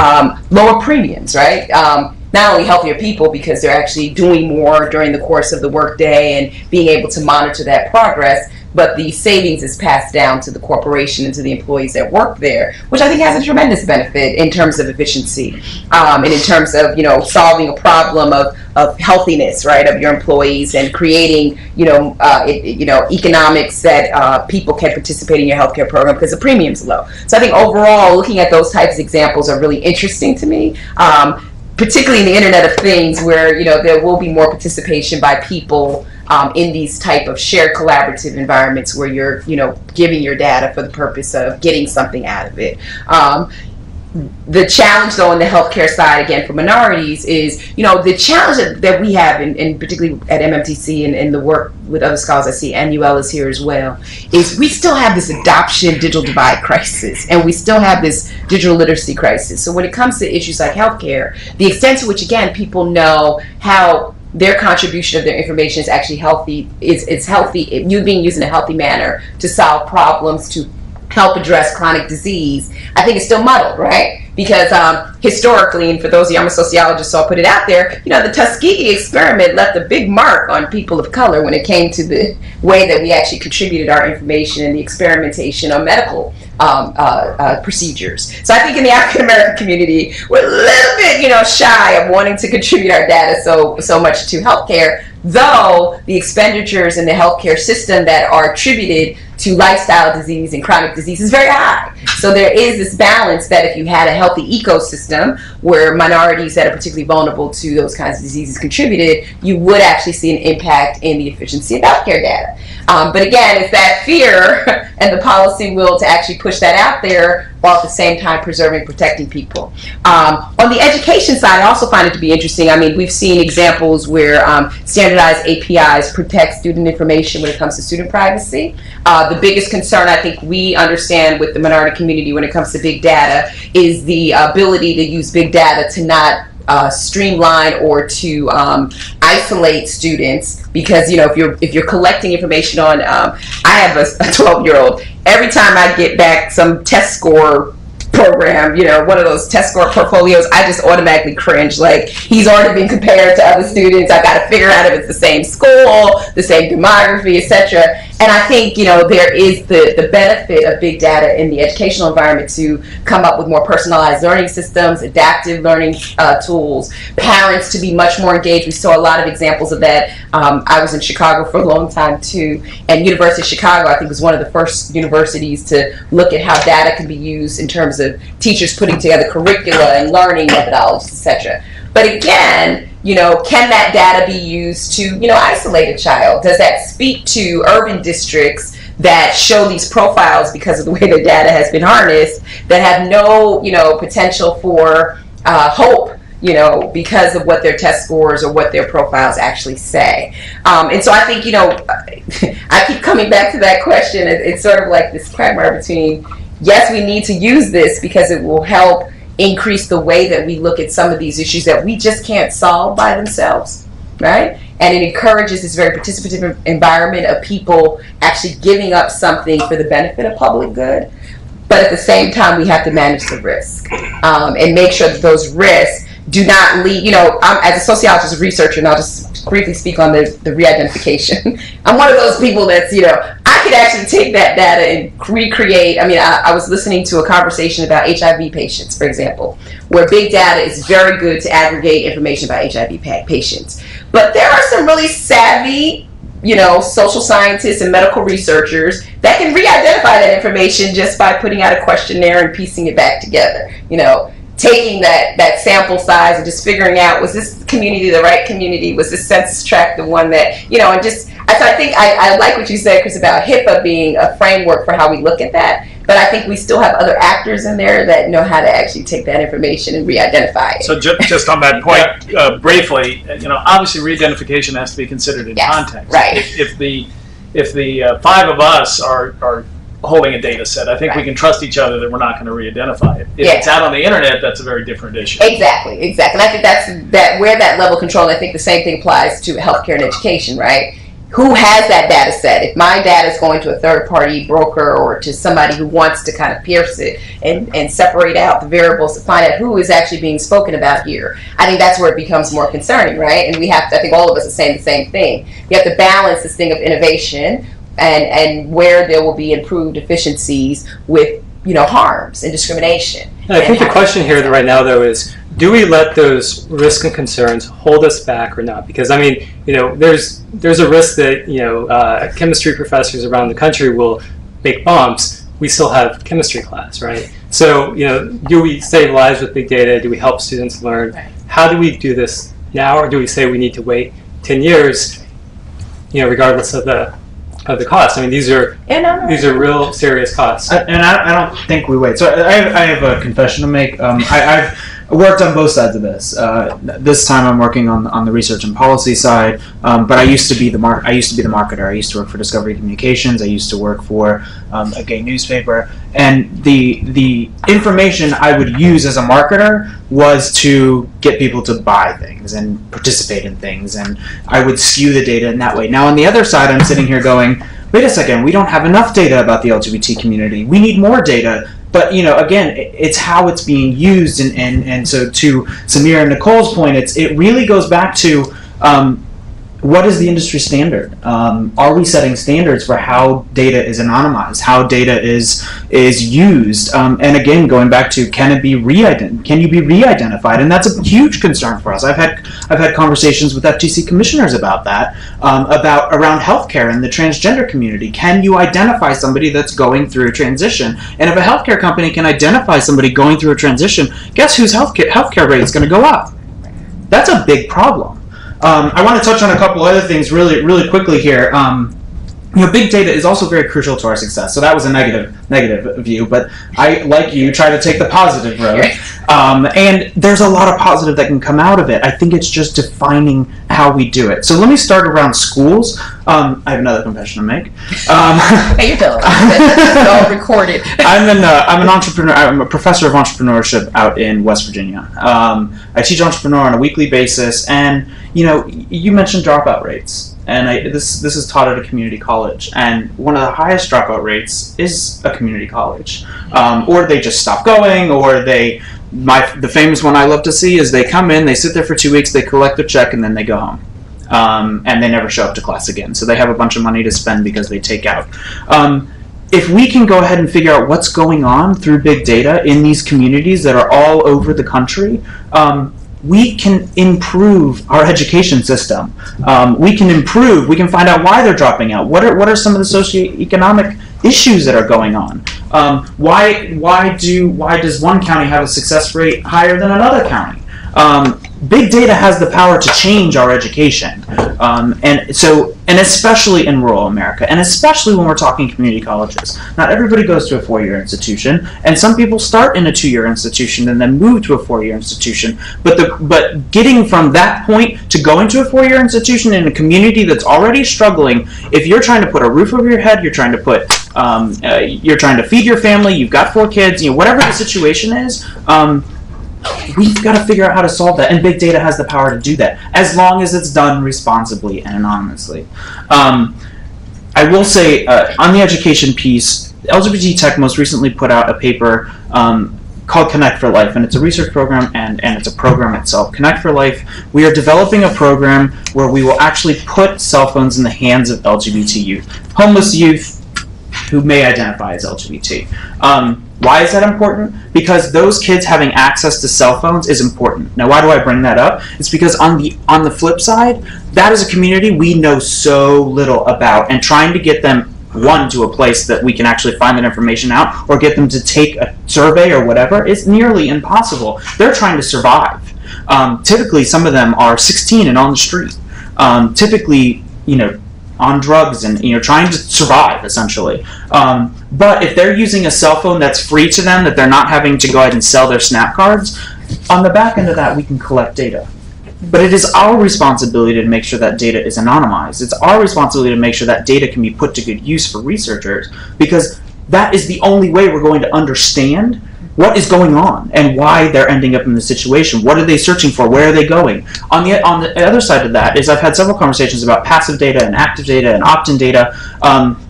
S5: lower premiums, right? Not only healthier people because they're actually doing more during the course of the workday and being able to monitor that progress, but the savings is passed down to the corporation and to the employees that work there, which I think has a tremendous benefit in terms of efficiency and in terms of solving a problem of healthiness, right, of your employees, and creating economics that people can participate in your healthcare program because the premium's low. So I think overall, looking at those types of examples are really interesting to me. Particularly in the Internet of Things, where there will be more participation by people in these type of shared collaborative environments where you're giving your data for the purpose of getting something out of it. The challenge, though, on the healthcare side, again, for minorities, is, the challenge that we have, and particularly at MMTC and the work with other scholars I see, and UL is here as well, is we still have this adoption digital divide crisis, and we still have this digital literacy crisis. So when it comes to issues like healthcare, the extent to which, again, people know how their contribution of their information is actually healthy, it's healthy, you being used in a healthy manner to solve problems, to help address chronic disease, I think it's still muddled, right? Because historically, and for those of you, I'm a sociologist, so I'll put it out there, the Tuskegee experiment left a big mark on people of color when it came to the way that we actually contributed our information and the experimentation on medical procedures. So I think in the African American community, we're a little bit, shy of wanting to contribute our data so much to healthcare, though the expenditures in the healthcare system that are attributed to lifestyle disease and chronic disease is very high. So there is this balance that if you had a healthy ecosystem where minorities that are particularly vulnerable to those kinds of diseases contributed, you would actually see an impact in the efficiency of healthcare data. But again, it's that fear and the policy will to actually push that out there while at the same time preserving, protecting people. On the education side, I also find it to be interesting. We've seen examples where standardized APIs protect student information when it comes to student privacy. The biggest concern I think we understand with the minority community when it comes to big data is the ability to use big data to not streamline or to isolate students, because if you're collecting information on I have a 12-year-old, every time I get back some test score program, one of those test score portfolios, I just automatically cringe. Like, he's already been compared to other students. I've got to figure out if it's the same school, the same demography, etc. And I think, there is the benefit of big data in the educational environment to come up with more personalized learning systems, adaptive learning tools, parents to be much more engaged. We saw a lot of examples of that. I was in Chicago for a long time too, and University of Chicago, I think, was one of the first universities to look at how data can be used in terms of teachers putting together curricula and learning methodologies, etc. But again, can that data be used to, isolate a child? Does that speak to urban districts that show these profiles because of the way their data has been harnessed, that have no, potential for hope, because of what their test scores or what their profiles actually say? And so I think, I keep coming back to that question. It's sort of like this quagmire between, yes, we need to use this because it will help increase the way that we look at some of these issues that we just can't solve by themselves, right? And it encourages this very participative environment of people actually giving up something for the benefit of public good. But at the same time, we have to manage the risk and make sure that those risks do not leave, I'm, as a sociologist and researcher, and I'll just briefly speak on the re-identification. I'm one of those people that's, I could actually take that data and recreate. I mean, I was listening to a conversation about HIV patients, for example, where big data is very good to aggregate information about HIV patients. But there are some really savvy, social scientists and medical researchers that can re-identify that information just by putting out a questionnaire and piecing it back together. Taking that sample size and just figuring out, was this community the right community? Was this census tract the one that, and just, I think I like what you said, Chris, about HIPAA being a framework for how we look at that. But I think we still have other actors in there that know how to actually take that information and re-identify it.
S2: So just on that point, briefly, obviously re-identification has to be considered in context.
S5: Right.
S2: If the five of us are holding a data set, I think we can trust each other that we're not going to re-identify it. If it's out on the internet, that's a very different issue.
S5: Exactly. And I think that's where that level of control, and I think the same thing applies to healthcare and education, right? Who has that data set? If my data is going to a third-party broker or to somebody who wants to kind of pierce it and separate out the variables to find out who is actually being spoken about here, I think that's where it becomes more concerning, right? And we have to, I think all of us are saying the same thing. We have to balance this thing of innovation and where there will be improved efficiencies with, harms and discrimination.
S1: I think the question here right now, though, is do we let those risks and concerns hold us back or not? Because, I mean, there's a risk that, chemistry professors around the country will make bombs. We still have chemistry class, right? So, do we save lives with big data? Do we help students learn?
S5: Right.
S1: How do we do this now, or do we say we need to wait 10 years, regardless of the cost? I mean, these are real serious costs.
S3: And I don't think we wait. So I have a confession to make. I've worked on both sides of this. This time I'm working on the research and policy side, but I used to be the marketer. I used to work for Discovery Communications. I used to work for a gay newspaper, and the information I would use as a marketer was to get people to buy things and participate in things, and I would skew the data in that way. Now on the other side, I'm sitting here going, wait a second, we don't have enough data about the LGBT community. We need more data. But, again, it's how it's being used. And so to Samir and Nicole's point, it really goes back to what is the industry standard? Are we setting standards for how data is anonymized, how data is used? And again, going back to can you be re-identified? And that's a huge concern for us. I've had conversations with FTC commissioners about that, around healthcare and the transgender community. Can you identify somebody that's going through a transition? And if a healthcare company can identify somebody going through a transition, guess whose healthcare rate is going to go up? That's a big problem. I want to touch on a couple other things really quickly here. Big data is also very crucial to our success. So that was a negative view, but I, like you, try to take the positive road. And there's a lot of positive that can come out of it. I think it's just defining how we do it. So let me start around schools. I have another confession to make.
S5: Hey, you're telling me. It's all recorded.
S3: I'm an entrepreneur. I'm a professor of entrepreneurship out in West Virginia. I teach entrepreneur on a weekly basis, and you mentioned dropout rates. And this is taught at a community college, and one of the highest dropout rates is a community college, or they just stop going, or the famous one I love to see is they come in, they sit there for 2 weeks, they collect their check, and then they go home, and they never show up to class again. So they have a bunch of money to spend because they take out. If we can go ahead and figure out what's going on through big data in these communities that are all over the country, we can improve our education system. We can find out why they're dropping out. What are some of the socioeconomic issues that are going on? Why does one county have a success rate higher than another county? Big data has the power to change our education, and especially in rural America, and especially when we're talking community colleges. Not everybody goes to a 4-year institution, and some people start in a 2-year institution and then move to a 4-year institution. But getting from that point to going to a 4-year institution in a community that's already struggling, if you're trying to put a roof over your head, you're trying to feed your family, you've got 4 kids, whatever the situation is. We've got to figure out how to solve that, and big data has the power to do that, as long as it's done responsibly and anonymously. I will say, on the education piece, LGBT Tech most recently put out a paper called Connect for Life, and it's a research program and it's a program itself. Connect for Life, we are developing a program where we will actually put cell phones in the hands of LGBT youth, homeless youth who may identify as LGBT. Why is that important? Because those kids having access to cell phones is important. Now, why do I bring that up? It's because on the flip side, that is a community we know so little about, and trying to get them to a place that we can actually find that information out or get them to take a survey or whatever is nearly impossible. They're trying to survive. Typically, some of them are 16 and on the street. Typically, on drugs and trying to survive essentially. But if they're using a cell phone that's free to them, that they're not having to go ahead and sell their snap cards, on the back end of that we can collect data. But it is our responsibility to make sure that data is anonymized. It's our responsibility to make sure that data can be put to good use for researchers, because that is the only way we're going to understand what is going on and why they're ending up in this situation. What are they searching for? Where are they going? On the other side of that is I've had several conversations about passive data and active data and opt-in data.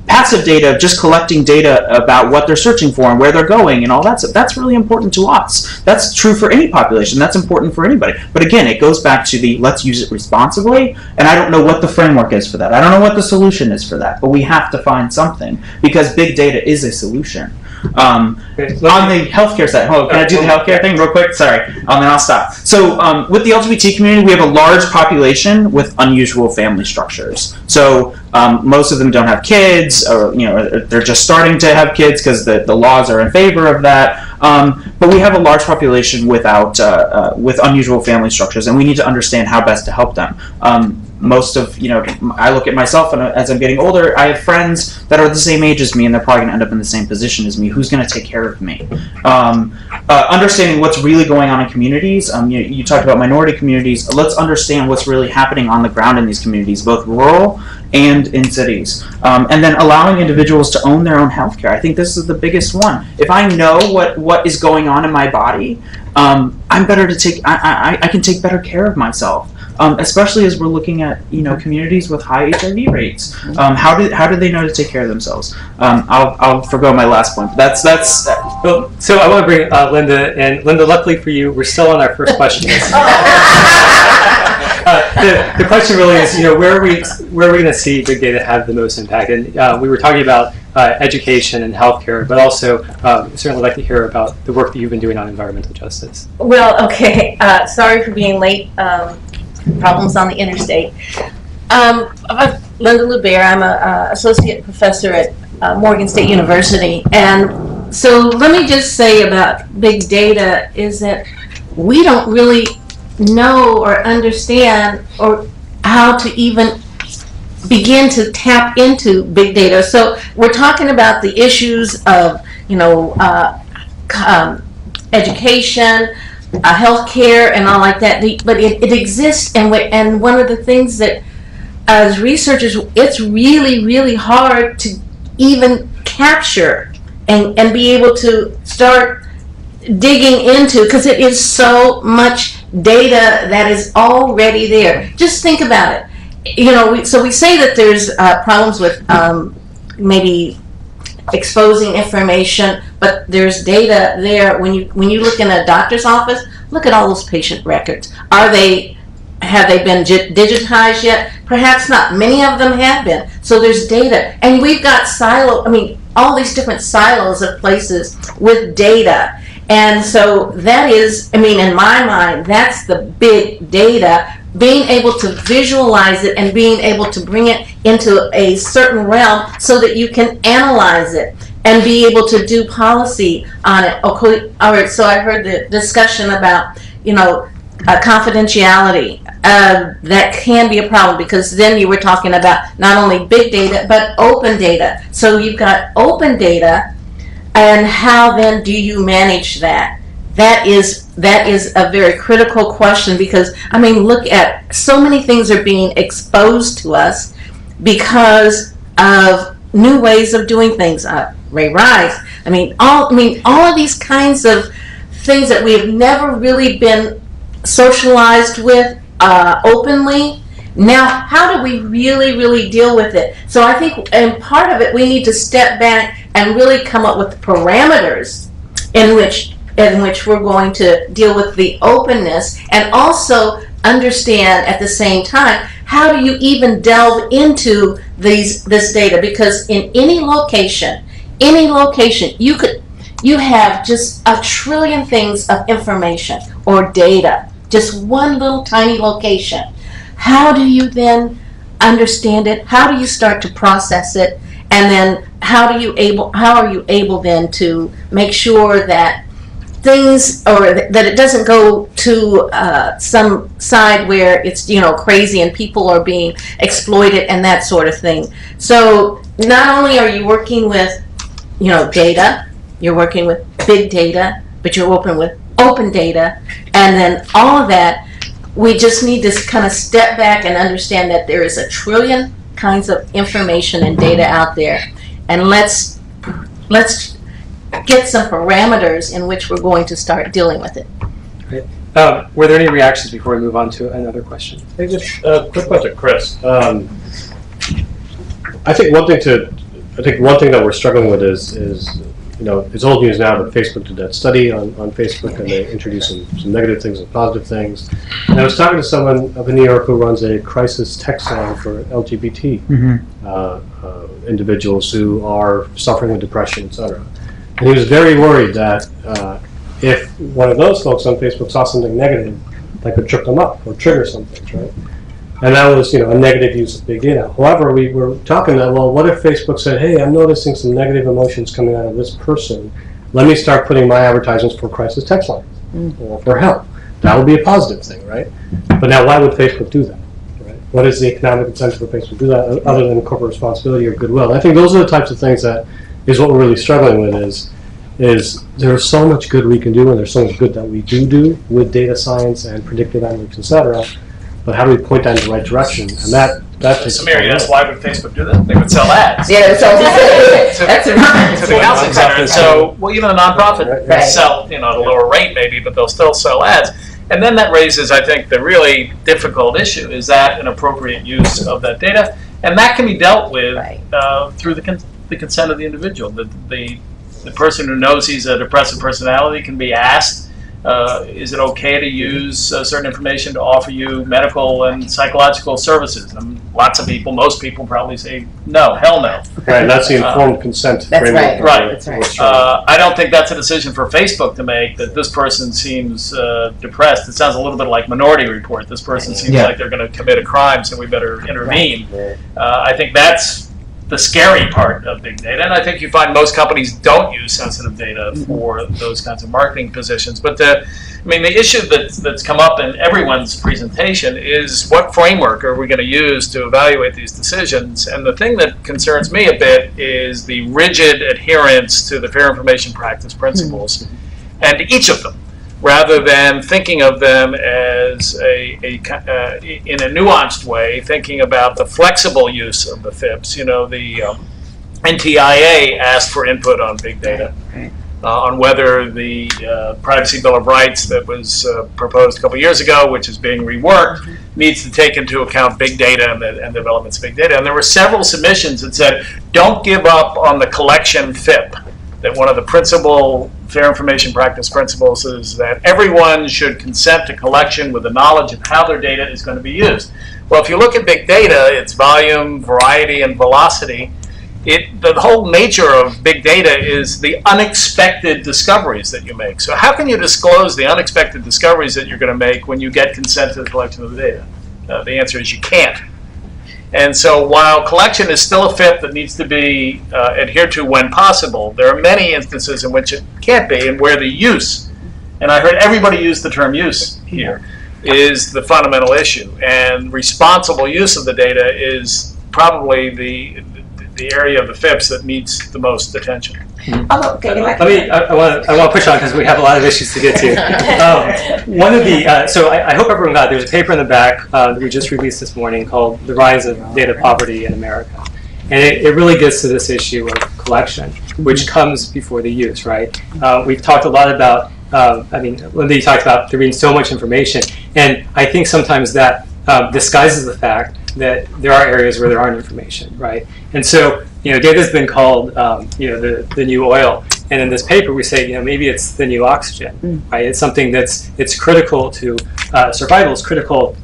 S3: Passive data, just collecting data about what they're searching for and where they're going and all that stuff, that's really important to us. That's true for any population. That's important for anybody. But again, it goes back to the let's use it responsibly, and I don't know what the framework is for that. I don't know what the solution is for that, but we have to find something, because big data is a solution. On the healthcare side, can I do the healthcare thing real quick? Sorry, and then I'll stop. So with the LGBT community, we have a large population with unusual family structures. So most of them don't have kids, or they're just starting to have kids because the laws are in favor of that. But we have a large population with unusual family structures, and we need to understand how best to help them. I look at myself, and as I'm getting older, I have friends that are the same age as me, and they're probably going to end up in the same position as me. Who's going to take care of me? Understanding what's really going on in communities. You talked about minority communities. Let's understand what's really happening on the ground in these communities, both rural and in cities. And then allowing individuals to own their own healthcare. I think this is the biggest one. If I know what is going on in my body, I'm better to take. I can take better care of myself. Especially as we're looking at communities with high HIV rates. How do they know to take care of themselves? I'll forgo my last point. That's.
S1: Well, so I want to bring Linda, and Linda, luckily for you, we're still on our first question. The question really is, where are we going to see big data have the most impact? And we were talking about education and healthcare, but also certainly like to hear about the work that you've been doing on environmental justice.
S6: Well, okay. Sorry for being late. Problems on the interstate. I'm Linda LeBaire. I'm an associate professor at Morgan State University. And so let me just say about big data is that we don't really know or understand or how to even begin to tap into big data. So we're talking about the issues of, education, healthcare and all like that, but it exists, and one of the things that as researchers it's really, really hard to even capture and be able to start digging into, because it is so much data that is already there. Just think about it. So we say that there's problems with maybe exposing information, but there's data there. When you look in a doctor's office, look at all those patient records. Have they been digitized yet? Perhaps not. Many of them have been. So there's data, and we've got all these different silos of places with data. And so that is, in my mind, that's the big data. Being able to visualize it and being able to bring it into a certain realm so that you can analyze it and be able to do policy on it. Okay, all right, so I heard the discussion about, confidentiality. That can be a problem, because then you were talking about not only big data, but open data. So you've got open data, and how then do you manage that? That is a very critical question, because look at so many things are being exposed to us because of new ways of doing things. Ray Rice. All of these kinds of things that we have never really been socialized with openly. Now, how do we really, really deal with it? So I think, and part of it, we need to step back and really come up with parameters in which in which we're going to deal with the openness and also understand at the same time, how do you even delve into this data? Because in any location, you have just a trillion things of information or data, just one little tiny location. How do you then understand it? How do you start to process it? And then how are you able then to make sure that things, or that it doesn't go to some side where it's, you know, crazy and people are being exploited and that sort of thing. So not only are you working with, you know, data, you're working with big data, but you're open with open data, and then all of that, we just need to kind of step back and understand that there is a trillion kinds of information and data out there, and let's get some parameters in which we're going to start dealing with it.
S1: Great. Were there any reactions before we move on to another question?
S4: Hey, just a quick question, Chris. I think one thing that we're struggling with is you know, it's old news now, but Facebook did that study on Facebook, and they introduced some negative things and positive things. And I was talking to someone up in New York who runs a crisis text line for LGBT individuals who are suffering with depression, etc. And he was very worried that if one of those folks on Facebook saw something negative, that could trip them up or trigger something, right? And that was, you know, a negative use of big data. However, we were talking that, well, what if Facebook said, hey, I'm noticing some negative emotions coming out of this person. Let me start putting my advertisements for crisis text lines or for help. That would be a positive thing, right? But now, why would Facebook do that? Right? What is the economic incentive for Facebook to do that other than corporate responsibility or goodwill? I think those are the types of things that is what we're really struggling with is there's so much good we can do, and there's so much good that we do with data science and predictive analytics, et cetera. But how do we point that in the right direction? And that takes
S2: Samir, that's why would Facebook do that? They would sell ads.
S5: Yeah, so
S2: to the housing center. And so, well, even a nonprofit
S5: Right.
S2: sell, you know, at a lower rate maybe, but they'll still sell ads. And then that raises, I think, the really difficult issue: is that an appropriate use of that data? And that can be dealt with through the consent of the individual. The person who knows he's a depressive personality can be asked, is it okay to use certain information to offer you medical and psychological services? And lots of people, most people probably say, no, hell no.
S4: Right, and that's the informed consent
S5: That's
S4: framework.
S5: right.
S2: Right.
S5: That's right.
S2: I don't think that's a decision for Facebook to make, that this person seems depressed. It sounds a little bit like Minority Report. This person seems like they're going to commit a crime, so we better intervene.
S4: Right.
S2: I think that's the scary part of big data, and I think you find most companies don't use sensitive data for those kinds of marketing positions. But the issue that's come up in everyone's presentation is, what framework are we going to use to evaluate these decisions? And the thing that concerns me a bit is the rigid adherence to the Fair Information Practice principles, and each of them, rather than thinking of them as in a nuanced way, thinking about the flexible use of the FIPS. You know, the NTIA asked for input on big data, on whether the Privacy Bill of Rights that was proposed a couple years ago, which is being reworked, needs to take into account big data and developments of big data. And there were several submissions that said, don't give up on the collection FIP, that one of the principal Fair Information Practice principles is that everyone should consent to collection with the knowledge of how their data is going to be used. Well, if you look at big data, its volume, variety, and velocity, the whole nature of big data is the unexpected discoveries that you make. So how can you disclose the unexpected discoveries that you're going to make when you get consent to the collection of the data? The answer is you can't. And so while collection is still a FIP that needs to be adhered to when possible, there are many instances in which it can't be, and where the use, and I heard everybody use the term use here, is the fundamental issue. And responsible use of the data is probably the area of the FIPS that needs the most attention.
S1: I want to push on because we have a lot of issues to get to. One of the so I hope everyone got, there's a paper in the back that we just released this morning called "The Rise of Data Poverty in America," and it really gets to this issue of collection, which comes before the use. Right? We've talked a lot about. Linda talked about there being so much information, and I think sometimes that disguises the fact that there are areas where there aren't information, right? And so, data has been called, the new oil. And in this paper, we say, maybe it's the new oxygen, right? It's something it's critical to survival. It's critical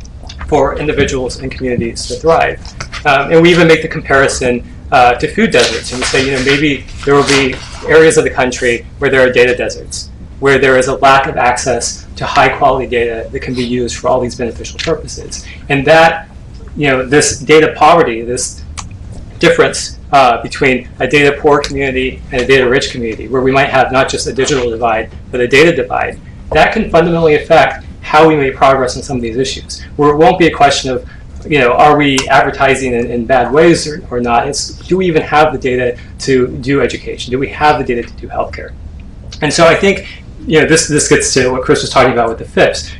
S1: for individuals and communities to thrive. And we even make the comparison to food deserts, and we say, maybe there will be areas of the country where there are data deserts, where there is a lack of access to high-quality data that can be used for all these beneficial purposes. And that, this data poverty, this difference between a data poor community and a data rich community, where we might have not just a digital divide, but a data divide, that can fundamentally affect how we make progress on some of these issues. Where it won't be a question of, are we advertising in bad ways or not? It's, do we even have the data to do education? Do we have the data to do healthcare? And so I think, this gets to what Chris was talking about with the FIPS.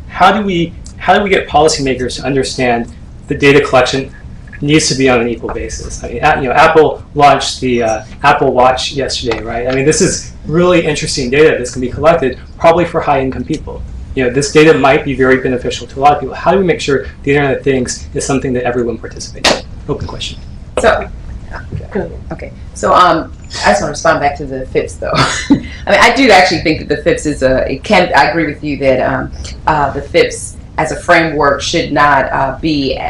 S1: How do we get policymakers to understand that data collection needs to be on an equal basis? I mean, Apple launched the Apple Watch yesterday, right? I mean, this is really interesting data that's going to be collected, probably for high-income people. This data might be very beneficial to a lot of people. How do we make sure the Internet of Things is something that everyone participates in? Open question.
S5: So, okay. So, I just want to respond back to the FIPS, though. I mean, I do actually think that the FIPS is I agree with you that the FIPS as a framework should not be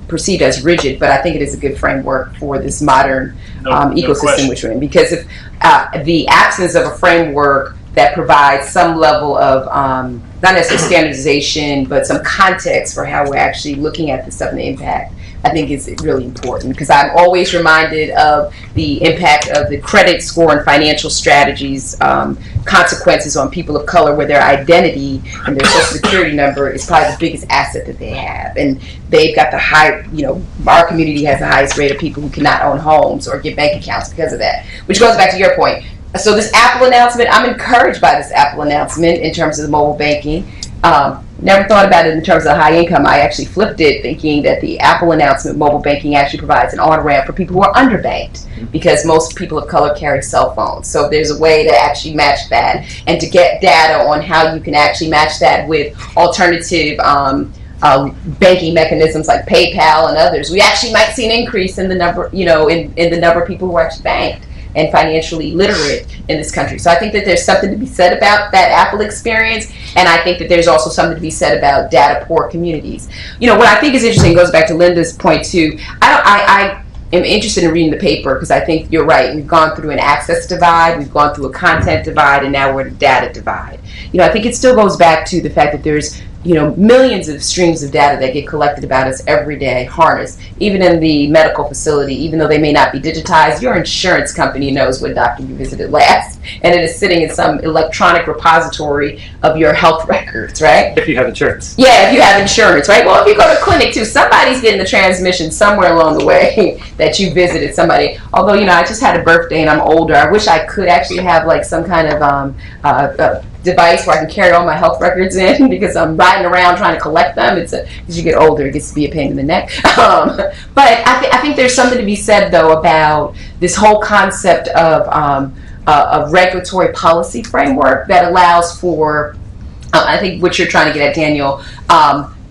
S5: perceived as rigid, but I think it is a good framework for this modern ecosystem which we're in. Because if the absence of a framework that provides some level of not necessarily standardization, but some context for how we're actually looking at this stuff and the impact, I think is really important. Because I'm always reminded of the impact of the credit score and financial strategies consequences on people of color, where their identity and their social security number is probably the biggest asset that they have. And they've got the high, our community has the highest rate of people who cannot own homes or get bank accounts because of that. Which goes back to your point. So this Apple announcement, I'm encouraged by this Apple announcement in terms of the mobile banking. Never thought about it in terms of high income. I actually flipped it, thinking that the Apple announcement, mobile banking, actually provides an on-ramp for people who are underbanked, because most people of color carry cell phones. So there's a way to actually match that, and to get data on how you can actually match that with alternative banking mechanisms like PayPal and others. We actually might see an increase in the number, in the number of people who are actually banked and financially literate in this country. So I think that there's something to be said about that Apple experience, and I think that there's also something to be said about data poor communities. What I think is interesting goes back to Linda's point too. I am interested in reading the paper, because I think you're right. We've gone through an access divide, we've gone through a content divide, and now we're at a data divide. I think it still goes back to the fact that there's millions of streams of data that get collected about us every day, harnessed, even in the medical facility. Even though they may not be digitized, your insurance company knows what doctor you visited last, and it is sitting in some electronic repository of your health records, right?
S1: If you have insurance.
S5: Yeah, if you have insurance, right? Well, if you go to clinic too, somebody's getting the transmission somewhere along the way that you visited somebody. Although, I just had a birthday and I'm older. I wish I could actually have like some kind of device where I can carry all my health records in, because I'm riding around trying to collect them. As you get older, it gets to be a pain in the neck. But I think there's something to be said, though, about this whole concept of a regulatory policy framework that allows for, I think what you're trying to get at, Daniel,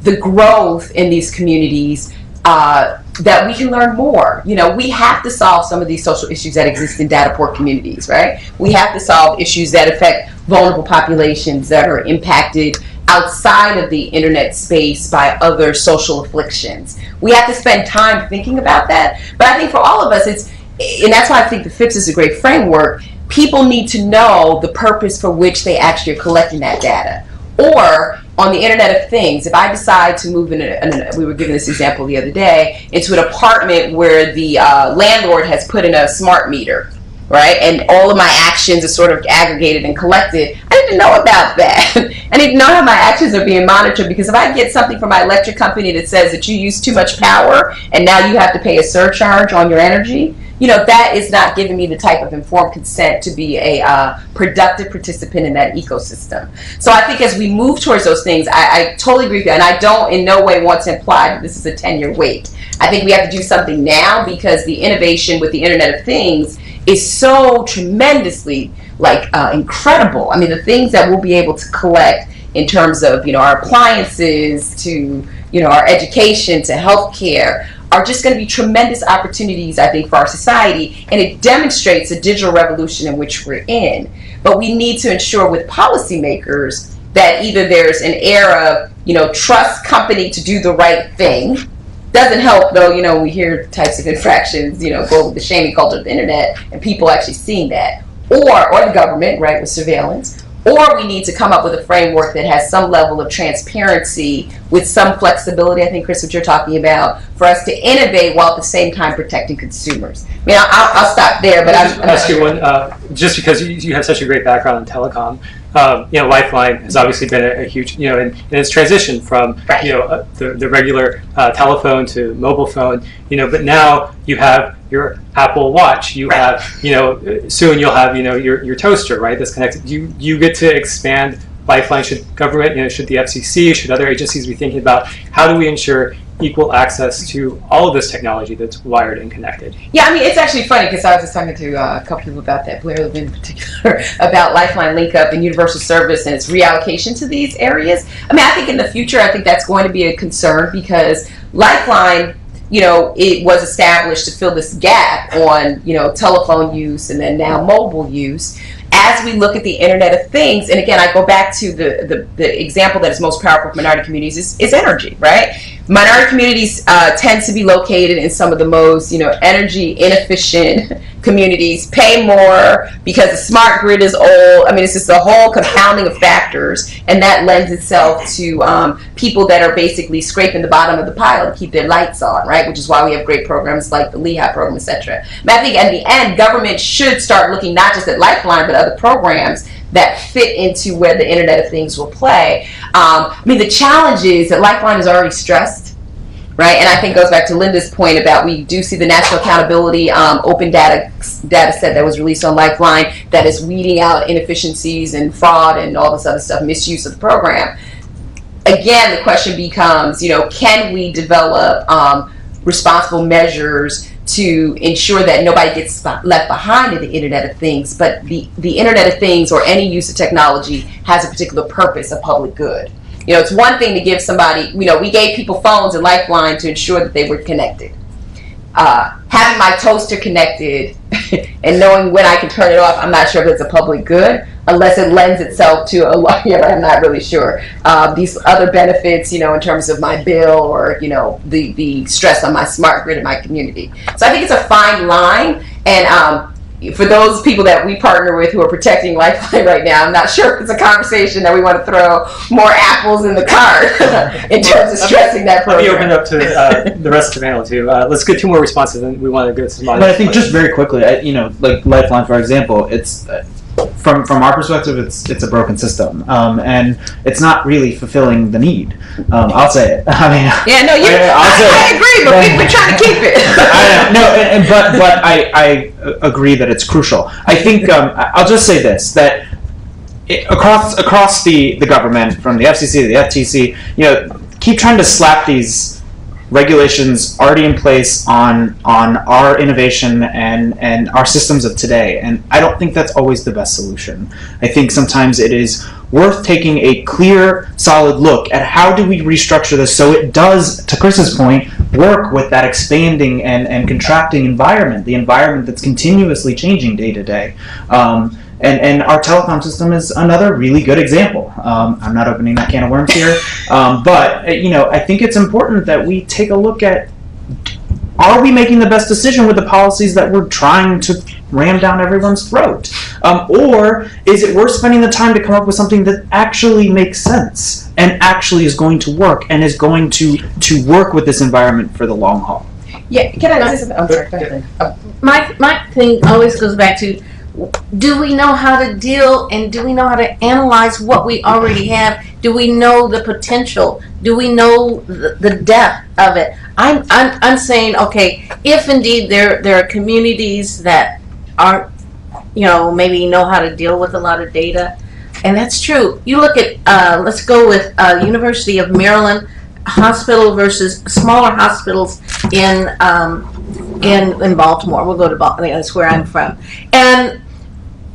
S5: the growth in these communities, that we can learn more. We have to solve some of these social issues that exist in data poor communities, right? We have to solve issues that affect vulnerable populations that are impacted outside of the internet space by other social afflictions. We have to spend time thinking about that. But I think for all of us, and that's why I think the FIPS is a great framework. People need to know the purpose for which they actually are collecting that data. Or on the Internet of Things, if I decide to move we were given this example the other day, into an apartment where the landlord has put in a smart meter, right? And all of my actions are sort of aggregated and collected. I need to know about that. I need to know how my actions are being monitored, because if I get something from my electric company that says that you use too much power and now you have to pay a surcharge on your energy, that is not giving me the type of informed consent to be a productive participant in that ecosystem. So I think as we move towards those things, I totally agree with you, and I don't in no way want to imply that this is a 10-year wait. I think we have to do something now, because the innovation with the Internet of Things is so tremendously incredible. I mean, the things that we'll be able to collect in terms of our appliances to our education to healthcare are just going to be tremendous opportunities, I think, for our society, and it demonstrates the digital revolution in which we're in. But we need to ensure with policymakers that either there's an air of, trust company to do the right thing. Doesn't help though, we hear types of infractions, go with the shaming culture of the internet and people actually seeing that. Or the government, right, with surveillance. Or we need to come up with a framework that has some level of transparency with some flexibility, I think, Chris, what you're talking about, for us to innovate while at the same time protecting consumers. I mean, I'll stop there, but
S1: I'm ask you one, just because you have such a great background in telecom. Lifeline has obviously been a huge, in its transition from, the regular telephone to mobile phone, but now you have your Apple Watch, you have, soon you'll have, your toaster, right, that's connected. You get to expand Lifeline. Should government, should the FCC, should other agencies be thinking about how do we ensure equal access to all of this technology that's wired and connected?
S5: Yeah, I mean, it's actually funny because I was just talking to a couple people about that, Blair Levin in particular, about Lifeline link up and universal service and its reallocation to these areas. I mean, I think in the future, I think that's going to be a concern because Lifeline, it was established to fill this gap on, telephone use and then now mobile use. As we look at the Internet of Things, and again, I go back to the example that is most powerful for minority communities is energy, right? Minority communities tend to be located in some of the most, energy inefficient communities, pay more because the smart grid is old. I mean, it's just a whole compounding of factors, and that lends itself to people that are basically scraping the bottom of the pile to keep their lights on, right? Which is why we have great programs like the Lehigh program, etc. But I think at the end, government should start looking not just at Lifeline, but other programs that fit into where the Internet of Things will play. I mean, the challenge is that Lifeline is already stressed, right? And I think it goes back to Linda's point about we do see the National Accountability Open data set that was released on Lifeline that is weeding out inefficiencies and fraud and all this other stuff, misuse of the program. Again, the question becomes, can we develop responsible measures to ensure that nobody gets left behind in the Internet of Things, but the Internet of Things or any use of technology has a particular purpose, a public good. It's one thing to give somebody, we gave people phones and Lifeline to ensure that they were connected. Having my toaster connected and knowing when I can turn it off, I'm not sure if it's a public good, unless it lends itself to a lawyer. I'm not really sure. These other benefits, in terms of my bill or, the stress on my smart grid in my community. So I think it's a fine line. And for those people that we partner with who are protecting Lifeline right now, I'm not sure if it's a conversation that we want to throw more apples in the cart in terms of stressing that program.
S1: Let me open it up to the rest of the panel too. Let's get two more responses, and we want to go to some
S3: But I think just very quickly, like Lifeline, for example, it's from our perspective, it's a broken system, and it's not really fulfilling the need. I'll say it. I mean,
S5: yeah, no, I agree, but we're trying to keep it.
S3: But I agree that it's crucial. I think I'll just say this, that across the government, from the FCC to the FTC, keep trying to slap these regulations already in place on our innovation and our systems of today, and I don't think that's always the best solution. I think sometimes it is worth taking a clear, solid look at how do we restructure this so it does, to Chris's point, work with that expanding and contracting environment, the environment that's continuously changing day to day. And our telecom system is another really good example. I'm not opening that can of worms here, but I think it's important that we take a look at, are we making the best decision with the policies that we're trying to ram down everyone's throat? Or is it worth spending the time to come up with something that actually makes sense and actually is going to work and is going to work with this environment for the long haul?
S5: Yeah, can I say something? I'm sorry, go ahead.
S6: My thing always goes back to, do we know how to deal and do we know how to analyze what we already have? Do we know the potential? Do we know the depth of it? I'm saying, okay, if indeed there are communities that aren't, maybe know how to deal with a lot of data, and that's true. You look at, let's go with University of Maryland hospital versus smaller hospitals in Baltimore. We'll go to Baltimore. That's where I'm from, and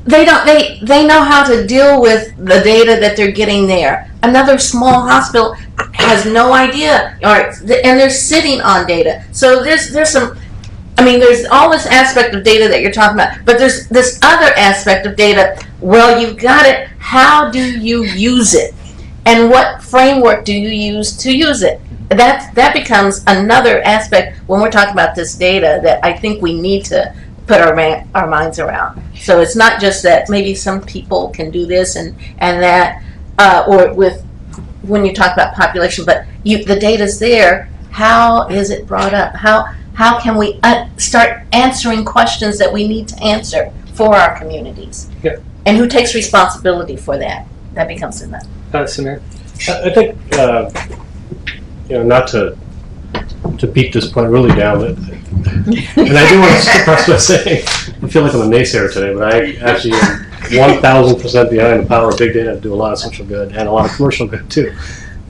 S6: they know how to deal with the data that they're getting there. Another small hospital has no idea, and they're sitting on data. So there's some, I mean, there's all this aspect of data that you're talking about, but there's this other aspect of data. Well, you've got it. How do you use it? And what framework do you use to use it? That becomes another aspect when we're talking about this data that I think we need to put our minds around. So it's not just that maybe some people can do this and that, or with when you talk about population, but the data's there. How is it brought up? How can we start answering questions that we need to answer for our communities?
S1: Yeah.
S6: And who takes responsibility for that? That becomes enough.
S1: Samir?
S4: I think, not to beat this point really down, and I do want to start by saying, I feel like I'm a naysayer today, but I actually am 1,000% behind the power of big data to do a lot of social good and a lot of commercial good too.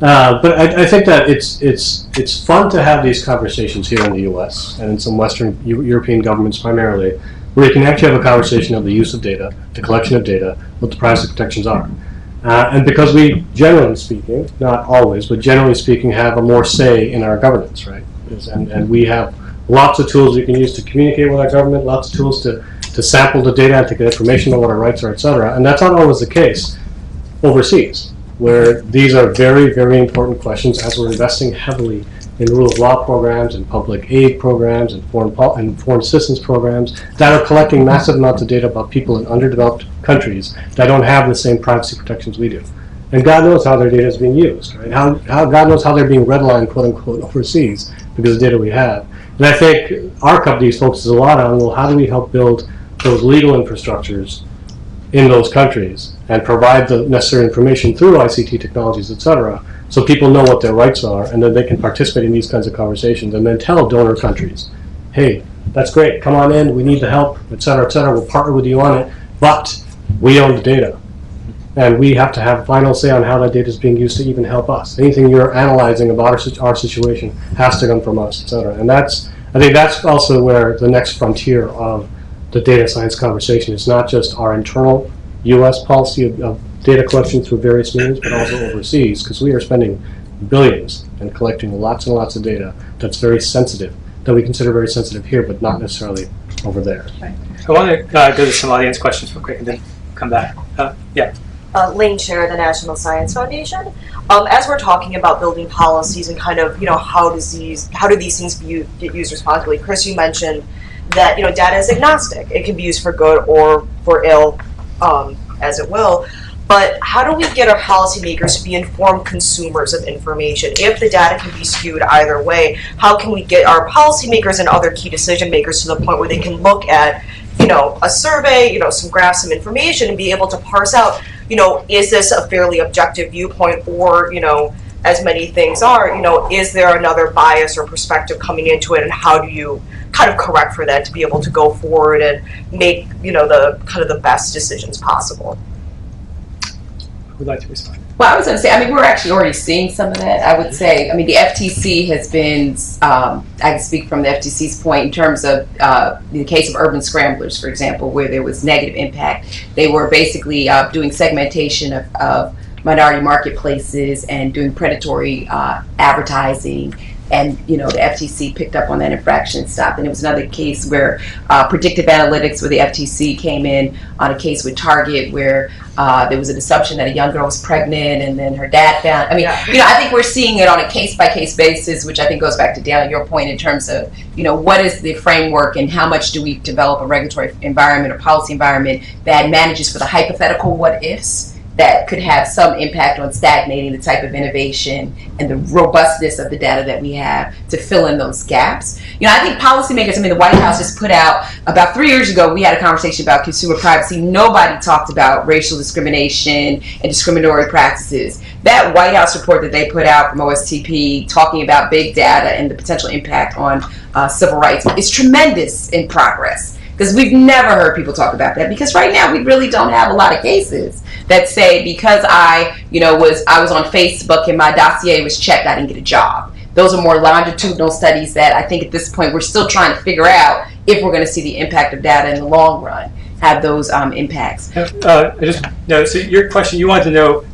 S4: But I think that it's fun to have these conversations here in the U.S. and in some Western European governments primarily, where you can actually have a conversation of the use of data, the collection of data, what the privacy protections are. And because we, generally speaking, not always, but generally speaking, have a more say in our governance, right? And we have lots of tools we can use to communicate with our government, lots of tools to sample the data and to get information on what our rights are, et cetera. And that's not always the case overseas, where these are very, very important questions as we're investing heavily in rule of law programs and public aid programs and foreign assistance programs that are collecting massive amounts of data about people in underdeveloped countries that don't have the same privacy protections we do. And God knows how their data is being used, right? How God knows how they're being redlined, quote unquote, overseas because of the data we have. And I think our company focuses a lot on, well, how do we help build those legal infrastructures in those countries and provide the necessary information through ICT technologies, et cetera, so people know what their rights are, and then they can participate in these kinds of conversations and then tell donor countries, hey, that's great, come on in, we need the help, et cetera, we'll partner with you on it, but we own the data. And we have to have final say on how that data is being used to even help us. Anything you're analyzing about our situation has to come from us, et cetera. And I think that's also where the next frontier of the data science conversation is, not just our internal U.S. policy of data collection through various means, but also overseas, because we are spending billions and collecting lots and lots of data that's very sensitive, that we consider very sensitive here, but not necessarily over there.
S1: I want to go to some audience questions real quick and then come back. Yeah.
S7: Lane Chair, the National Science Foundation. As we're talking about building policies and kind of, how do these things get used responsibly? Chris, you mentioned that, data is agnostic. It can be used for good or for ill, as it will. But how do we get our policymakers to be informed consumers of information? If the data can be skewed either way, how can we get our policymakers and other key decision makers to the point where they can look at, a survey, some graphs, some information, and be able to parse out, is this a fairly objective viewpoint, or, as many things are, is there another bias or perspective coming into it, and how do you kind of correct for that to be able to go forward and make, the kind of the best decisions possible?
S1: Who would like to respond?
S5: Well, I was going to say, we're actually already seeing some of that. I would say, the FTC has been, I can speak from the FTC's point in terms of the case of urban scramblers, for example, where there was negative impact. They were basically doing segmentation of minority marketplaces and doing predatory advertising. And, the FTC picked up on that infraction and stopped. And it was another case where predictive analytics, where the FTC came in on a case with Target where there was an assumption that a young girl was pregnant and then her dad found. I think we're seeing it on a case-by-case basis, which I think goes back to, Dale, your point in terms of, what is the framework and how much do we develop a regulatory environment or policy environment that manages for the hypothetical what-ifs that could have some impact on stagnating the type of innovation and the robustness of the data that we have to fill in those gaps. I think policymakers, the White House just put out, about 3 years ago, we had a conversation about consumer privacy. Nobody talked about racial discrimination and discriminatory practices. That White House report that they put out from OSTP talking about big data and the potential impact on civil rights is tremendous in progress. Because we've never heard people talk about that. Because right now we really don't have a lot of cases that say because I was on Facebook and my dossier was checked, I didn't get a job. Those are more longitudinal studies that I think at this point we're still trying to figure out if we're going to see the impact of data in the long run have those impacts.
S1: So your question, you wanted to know,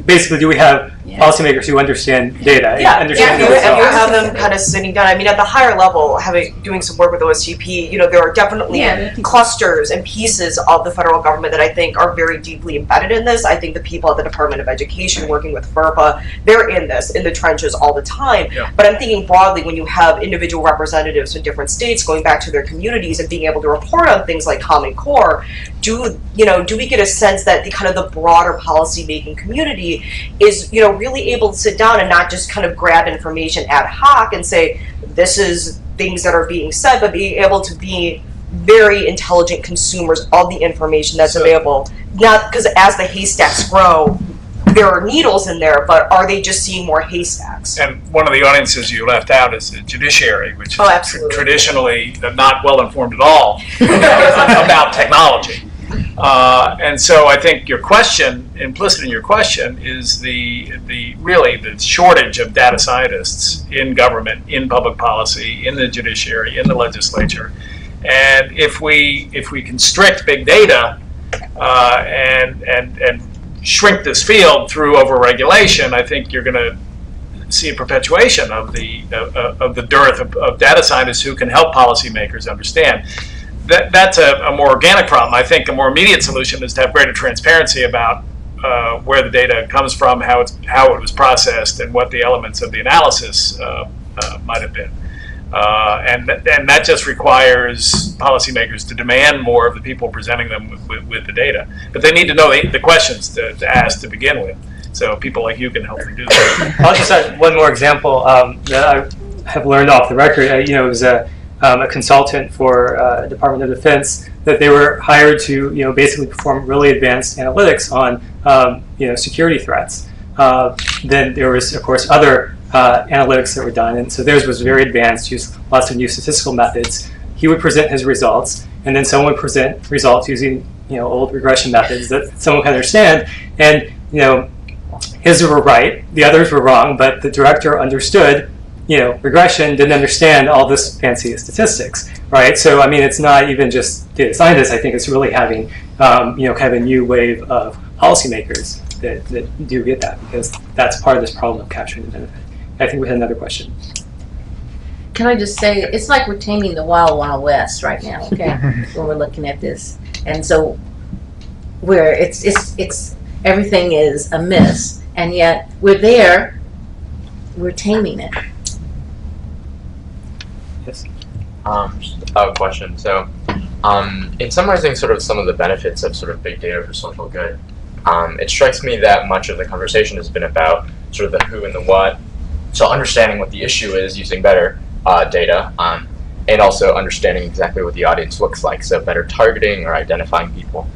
S1: basically, do we have policymakers who understand data and understand
S7: and
S1: the
S7: you
S1: results.
S7: have them kind of sitting down. I mean, at the higher level, doing some work with OSGP, there are definitely clusters and pieces of the federal government that I think are very deeply embedded in this. I think the people at the Department of Education working with FERPA, they're in the trenches all the time.
S2: Yeah.
S7: But I'm thinking broadly, when you have individual representatives from different states going back to their communities and being able to report on things like Common Core, do we get a sense that the broader policy making community is really able to sit down and not just kind of grab information ad hoc and say this is things that are being said, but being able to be very intelligent consumers of the information that's available. Not because as the haystacks grow, there are needles in there, but are they just seeing more haystacks?
S2: And one of the audiences you left out is the judiciary, which is traditionally not well informed at all about technology. And so I think your question, implicit in your question, is the shortage of data scientists in government, in public policy, in the judiciary, in the legislature. And if we constrict big data and shrink this field through overregulation, I think you're going to see a perpetuation of the dearth of data scientists who can help policymakers understand. That's a more organic problem. I think a more immediate solution is to have greater transparency about where the data comes from, how it was processed, and what the elements of the analysis might have been. And that just requires policymakers to demand more of the people presenting them with the data. But they need to know the questions to ask to begin with. So people like you can help them do that.
S1: I'll just add one more example that I have learned off the record. It was a consultant for Department of Defense that they were hired to basically perform really advanced analytics on security threats. Then there was, of course, other analytics that were done, and so theirs was very advanced, used lots of new statistical methods. He would present his results, and then someone would present results using old regression methods that someone can understand, and his were right, the others were wrong, but the director understood regression, didn't understand all this fancy statistics, right? So I mean, it's not even just data scientists. I think it's really having kind of a new wave of policymakers that do get that, because that's part of this problem of capturing the benefit. I think we had another question.
S6: Can I just say, it's like we're taming the wild, wild west right now, okay, when we're looking at this. And so where it's everything is amiss, and yet we're taming it.
S1: Yes.
S8: A question. So, in summarizing sort of some of the benefits of sort of big data for social good, it strikes me that much of the conversation has been about sort of the who and the what. So understanding what the issue is using better data, and also understanding exactly what the audience looks like, so better targeting or identifying people.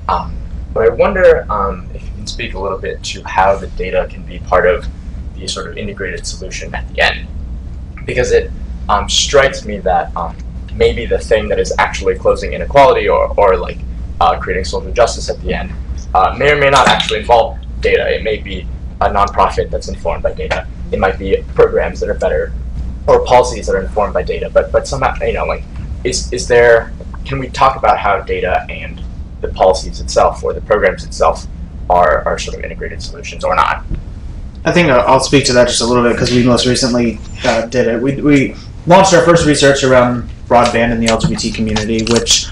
S8: But I wonder if you can speak a little bit to how the data can be part of the sort of integrated solution at the end. Because it strikes me that maybe the thing that is actually closing inequality or like creating social justice at the end may or may not actually involve data. It may be a nonprofit that's informed by data. It might be programs that are better, or policies that are informed by data. But somehow, is there? Can we talk about how data and the policies itself or the programs itself are sort of integrated solutions or not?
S3: I think I'll speak to that just a little bit because we most recently did it. We launched our first research around broadband in the LGBT community, which,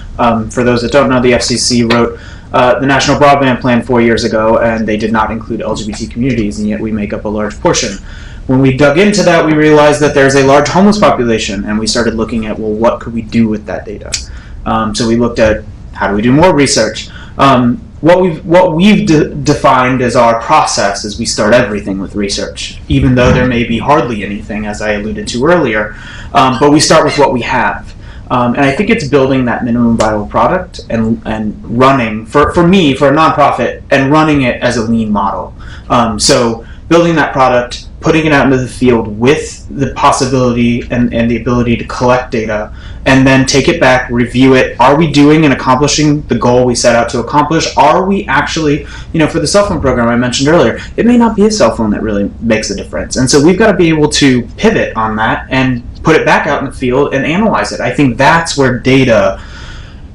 S3: for those that don't know, the FCC wrote the National Broadband Plan 4 years ago, and they did not include LGBT communities, and yet we make up a large portion. When we dug into that, we realized that there's a large homeless population, and we started looking at, well, what could we do with that data? So we looked at how do we do more research. What we've defined as our process is we start everything with research, even though there may be hardly anything, as I alluded to earlier, but we start with what we have. And I think it's building that minimum viable product and running, for me, for a nonprofit, and running it as a lean model. So building that product, putting it out into the field with the possibility and the ability to collect data, and then take it back, review it. Are we doing and accomplishing the goal we set out to accomplish? Are we actually, for the cell phone program I mentioned earlier, it may not be a cell phone that really makes a difference. And so we've got to be able to pivot on that and put it back out in the field and analyze it. I think that's where data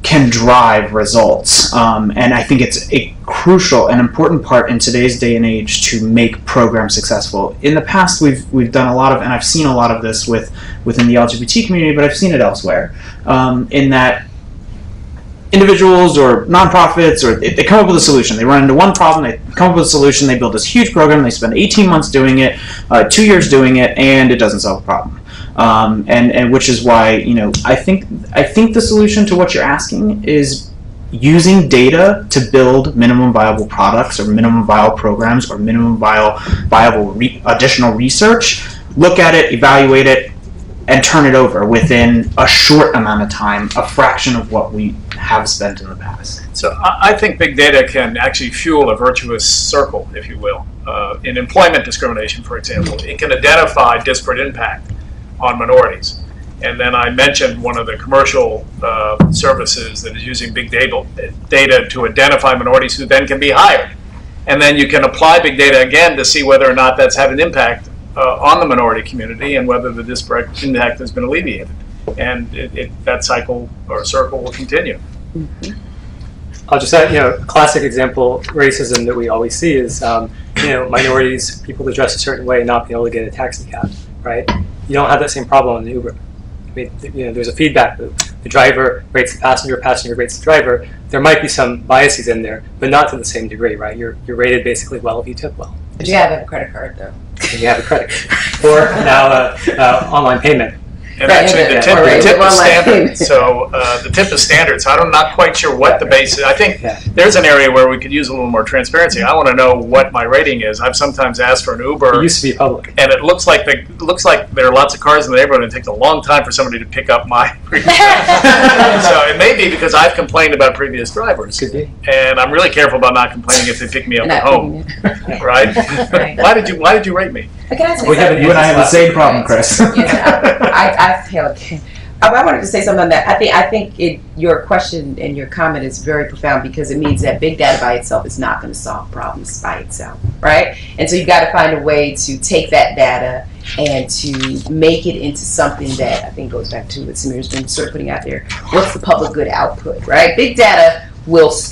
S3: can drive results. And I think it's a crucial and important part in today's day and age to make programs successful. In the past, we've done a lot of, and I've seen a lot of this within the LGBT community, but I've seen it elsewhere, in that individuals or nonprofits, or they come up with a solution. They run into one problem, they come up with a solution, they build this huge program, they spend 18 months doing it, 2 years doing it, and it doesn't solve the problem. And which is why, you know, I think the solution to what you're asking is using data to build minimum viable products or minimum viable programs or minimum viable additional research. Look at it, evaluate it, and turn it over within a short amount of time, a fraction of what we have spent in the past.
S2: So I think big data can actually fuel a virtuous circle, if you will. In employment discrimination, for example, it can identify disparate impact on minorities. And then I mentioned one of the commercial services that is using big data to identify minorities who then can be hired. And then you can apply big data again to see whether or not that's had an impact on the minority community and whether the disparate impact has been alleviated. And that cycle or circle will continue.
S5: Mm-hmm.
S1: I'll just add, a classic example, racism that we always see is, minorities, people that dress a certain way, not being able to get a taxi cab, right? You don't have that same problem on the Uber. I mean, there's a feedback loop. The driver rates the passenger rates the driver. There might be some biases in there, but not to the same degree, right? You're rated basically well if you tip well.
S5: But you have a credit card, though.
S1: And you have a credit card. Or now online payment.
S2: And actually, the tip is standard. So the tip is standard. So I'm not quite sure what the base is. I think there's an area where we could use a little more transparency. I want to know what my rating is. I've sometimes asked for an Uber.
S1: It used to be public,
S2: and it looks like there are lots of cars in the neighborhood, and it takes a long time for somebody to pick up my previous driver. So it may be because I've complained about previous drivers,
S1: Could be.
S2: and I'm really careful about not complaining if they pick me up at home. Right? Why did you rate me?
S5: Can I say
S3: You and I have the same problem, Chris.
S5: I wanted to say something on that. I think your question and your comment is very profound because it means that big data by itself is not going to solve problems by itself, right? And so you've got to find a way to take that data and to make it into something that I think goes back to what Samir's been sort of putting out there. What's the public good output, right? Big data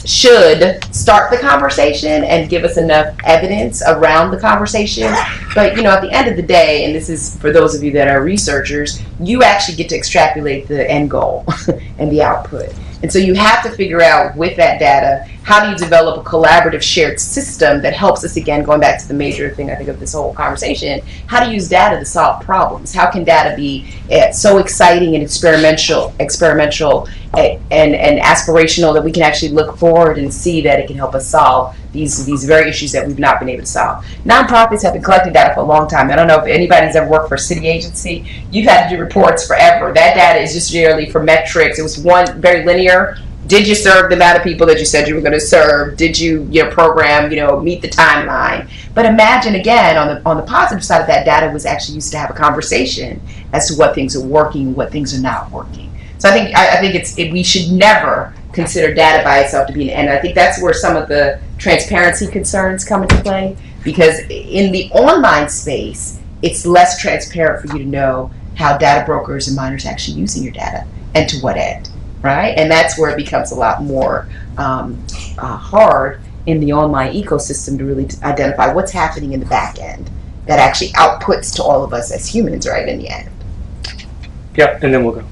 S5: should start the conversation and give us enough evidence around the conversation. But at the end of the day, and this is for those of you that are researchers, you actually get to extrapolate the end goal and the output. And so you have to figure out with that data, how do you develop a collaborative shared system that helps us, again, going back to the major thing I think of this whole conversation, how to use data to solve problems. How can data be so exciting and experimental and aspirational that we can actually look forward and see that it can help us solve these very issues that we've not been able to solve. Nonprofits have been collecting data for a long time. I don't know if anybody's ever worked for a city agency. You've had to do reports forever. That data is just generally for metrics. It was one very linear. Did you serve the amount of people that you said you were going to serve? Did you, program, meet the timeline? But imagine again on the positive side of that data was actually used to have a conversation as to what things are working, what things are not working. So I think we should never consider data by itself to be an end. I think that's where some of the transparency concerns come into play, because in the online space, it's less transparent for you to know how data brokers and miners are actually using your data and to what end, right? And that's where it becomes a lot more hard in the online ecosystem to really identify what's happening in the back end that actually outputs to all of us as humans, right, in the end.
S1: Yep, and then we'll go.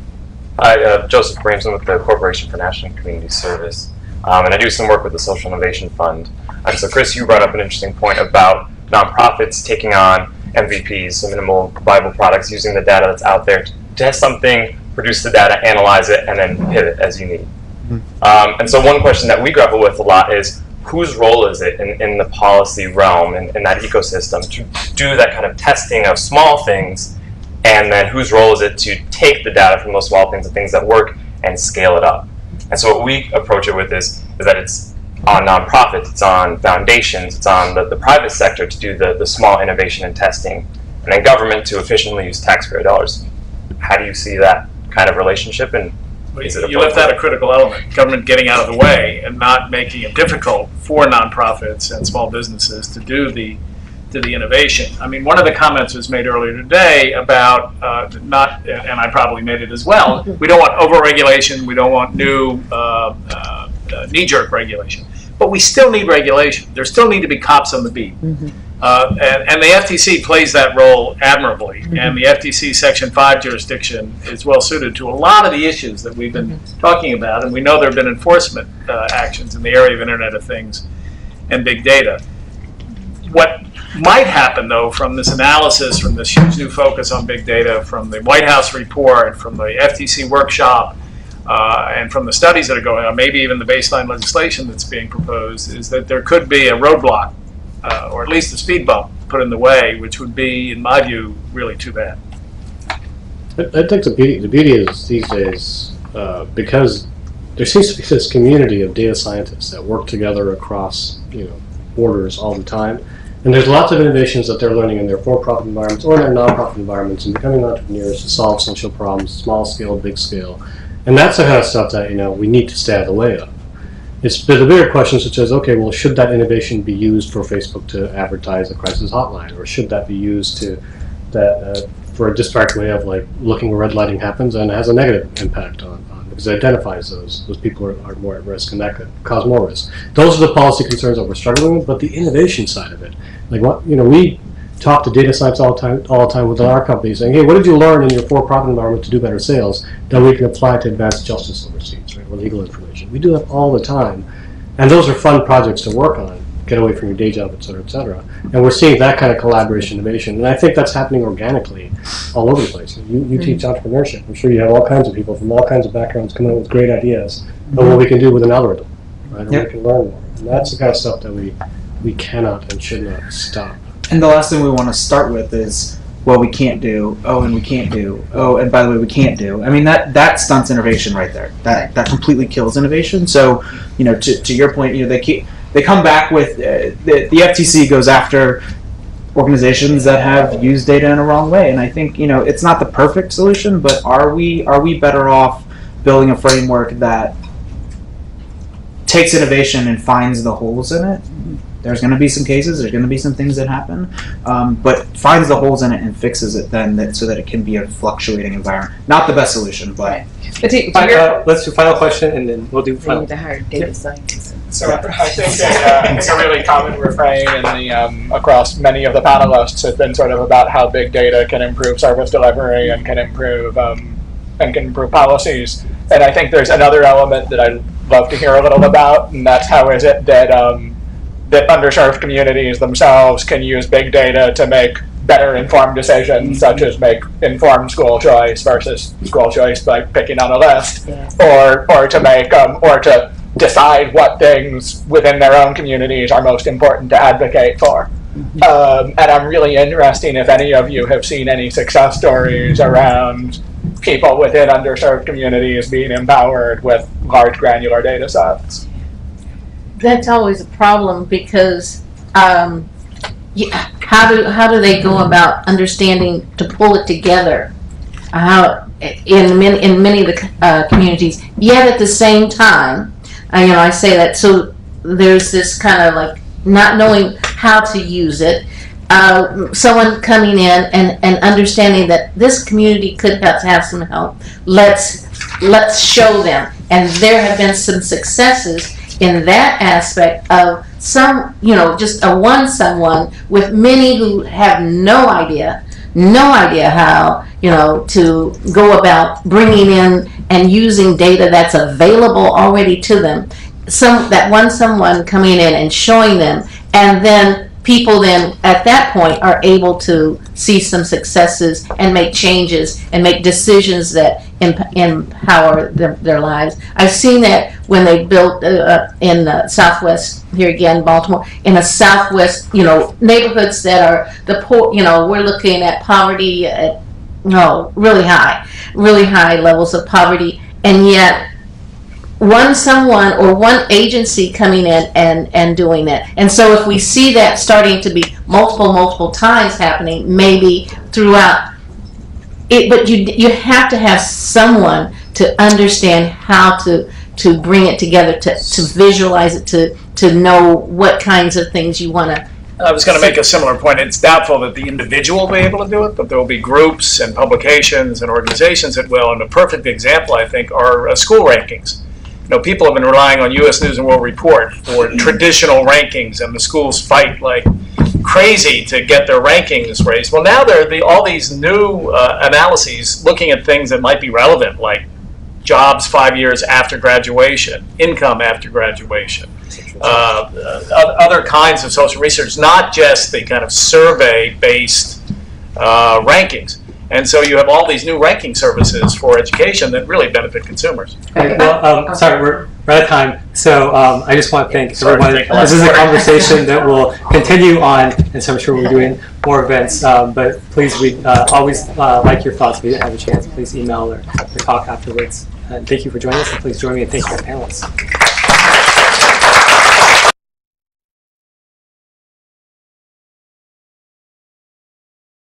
S8: Hi, Joseph Bramson with the Corporation for National Community Service, and I do some work with the Social Innovation Fund. And so, Chris, you brought up an interesting point about nonprofits taking on MVPs, so minimal viable products, using the data that's out there to test something, produce the data, analyze it, and then pivot as you need. And so one question that we grapple with a lot is, whose role is it in the policy realm, in that ecosystem, to do that kind of testing of small things, and then whose role is it to take the data from those small things, the things that work, and scale it up? And so what we approach it with is that it's on nonprofits, it's on foundations, it's on the private sector to do the small innovation and testing, and then government to efficiently use taxpayer dollars. How do you see that kind of relationship? And
S2: you left out a critical element, government getting out of the way and not making it difficult for nonprofits and small businesses to do the to the innovation. I mean, one of the comments was made earlier today about not, and I probably made it as well, we don't want overregulation, we don't want new knee-jerk regulation. But we still need regulation. There still need to be cops on the beat. And the FTC plays that role admirably. And the FTC Section 5 jurisdiction is well suited to a lot of the issues that we've been talking about. And we know there have been enforcement actions in the area of Internet of Things and big data. What might happen, though, from this analysis, from this huge new focus on big data, from the White House report, from the FTC workshop, and from the studies that are going on, maybe even the baseline legislation that's being proposed, is that there could be a roadblock, or at least a speed bump put in the way, which would be, in my view, really too bad.
S4: I think the beauty is these days, because there seems to be this community of data scientists that work together across borders all the time. And there's lots of innovations that they're learning in their for-profit environments or in their non-profit environments and becoming entrepreneurs to solve social problems, small scale, big scale. And that's the kind of stuff that we need to stay out of the way of. There's a bigger question such as, okay, well, should that innovation be used for Facebook to advertise a crisis hotline, or should that be used for a disparate way of looking where red lighting happens and has a negative impact on because it identifies those people are more at risk and that could cause more risk. Those are the policy concerns that we're struggling with, but the innovation side of it, we talk to data science all the time within our company, saying, hey, what did you learn in your for-profit environment to do better sales that we can apply to advanced justice overseas, right, or legal information? We do that all the time, and those are fun projects to work on, get away from your day job, et cetera, et cetera. And we're seeing that kind of collaboration, innovation, and I think that's happening organically all over the place. You teach entrepreneurship. I'm sure you have all kinds of people from all kinds of backgrounds coming up with great ideas of what we can do with an algorithm, right, or we can learn more. And that's the kind of stuff that we cannot and should not stop.
S3: And the last thing we want to start with is, well, we can't do, and we can't do, and by the way, we can't do. I mean, that stunts innovation right there. That completely kills innovation. So, to your point, they come back with, the FTC goes after organizations that have used data in a wrong way. And I think, it's not the perfect solution, but are we better off building a framework that takes innovation and finds the holes in it? There's going to be some cases, there's going to be some things that happen, but finds the holes in it and fixes it then so that it can be a fluctuating environment. Not the best solution, but...
S1: Let's do final question and then we'll do final.
S5: We need to hire data scientists.
S9: So I think it's a really common refrain in the across many of the panelists has been sort of about how big data can improve service delivery and can improve policies. And I think there's another element that I'd love to hear a little about, and that's how is it that that underserved communities themselves can use big data to make better informed decisions, such as make informed school choice versus school choice by picking on a list, or to make or to decide what things within their own communities are most important to advocate for. And I'm really interested if any of you have seen any success stories around people within underserved communities being empowered with large granular data sets.
S6: That's always a problem because how do they go about understanding to pull it together? How in many of the communities, yet at the same time, I say that so there's this kind of not knowing how to use it. Someone coming in and understanding that this community could have some help. Let's show them, and there have been some successes in that aspect of some, just someone with many who have no idea how, to go about bringing in and using data that's available already to them. Someone coming in and showing them, and then people then at that point are able to see some successes and make changes and make decisions that empower their lives. I've seen that when they built in Southwest, here again, Baltimore, in a Southwest, neighborhoods that are the poor, we're looking at poverty at, really high levels of poverty, and yet someone or one agency coming in and doing that. And so if we see that starting to be multiple times happening, maybe throughout it, but you have to have someone to understand how to bring it together, to visualize it, to know what kinds of things you want to
S2: I was going to make a similar point. It's doubtful that the individual will be able to do it, but there will be groups and publications and organizations that will. And a perfect example, I think, are school rankings. You know, people have been relying on U.S. News and World Report for traditional rankings, and the schools fight like crazy to get their rankings raised. Well, now there are all these new analyses looking at things that might be relevant, like jobs 5 years after graduation, income after graduation. Other kinds of social research, not just the kind of survey-based rankings. And so you have all these new ranking services for education that really benefit consumers.
S1: Okay, well, sorry, we're out of time. So I just want to thank
S2: Sorry to
S1: everyone.
S2: take a lot
S1: This is a
S2: more.
S1: conversation that will continue on, and so I'm sure we're doing more events. But please, we always like your thoughts. If you didn't have a chance, please email or talk afterwards. And thank you for joining us, and please join me in thanking our panelists.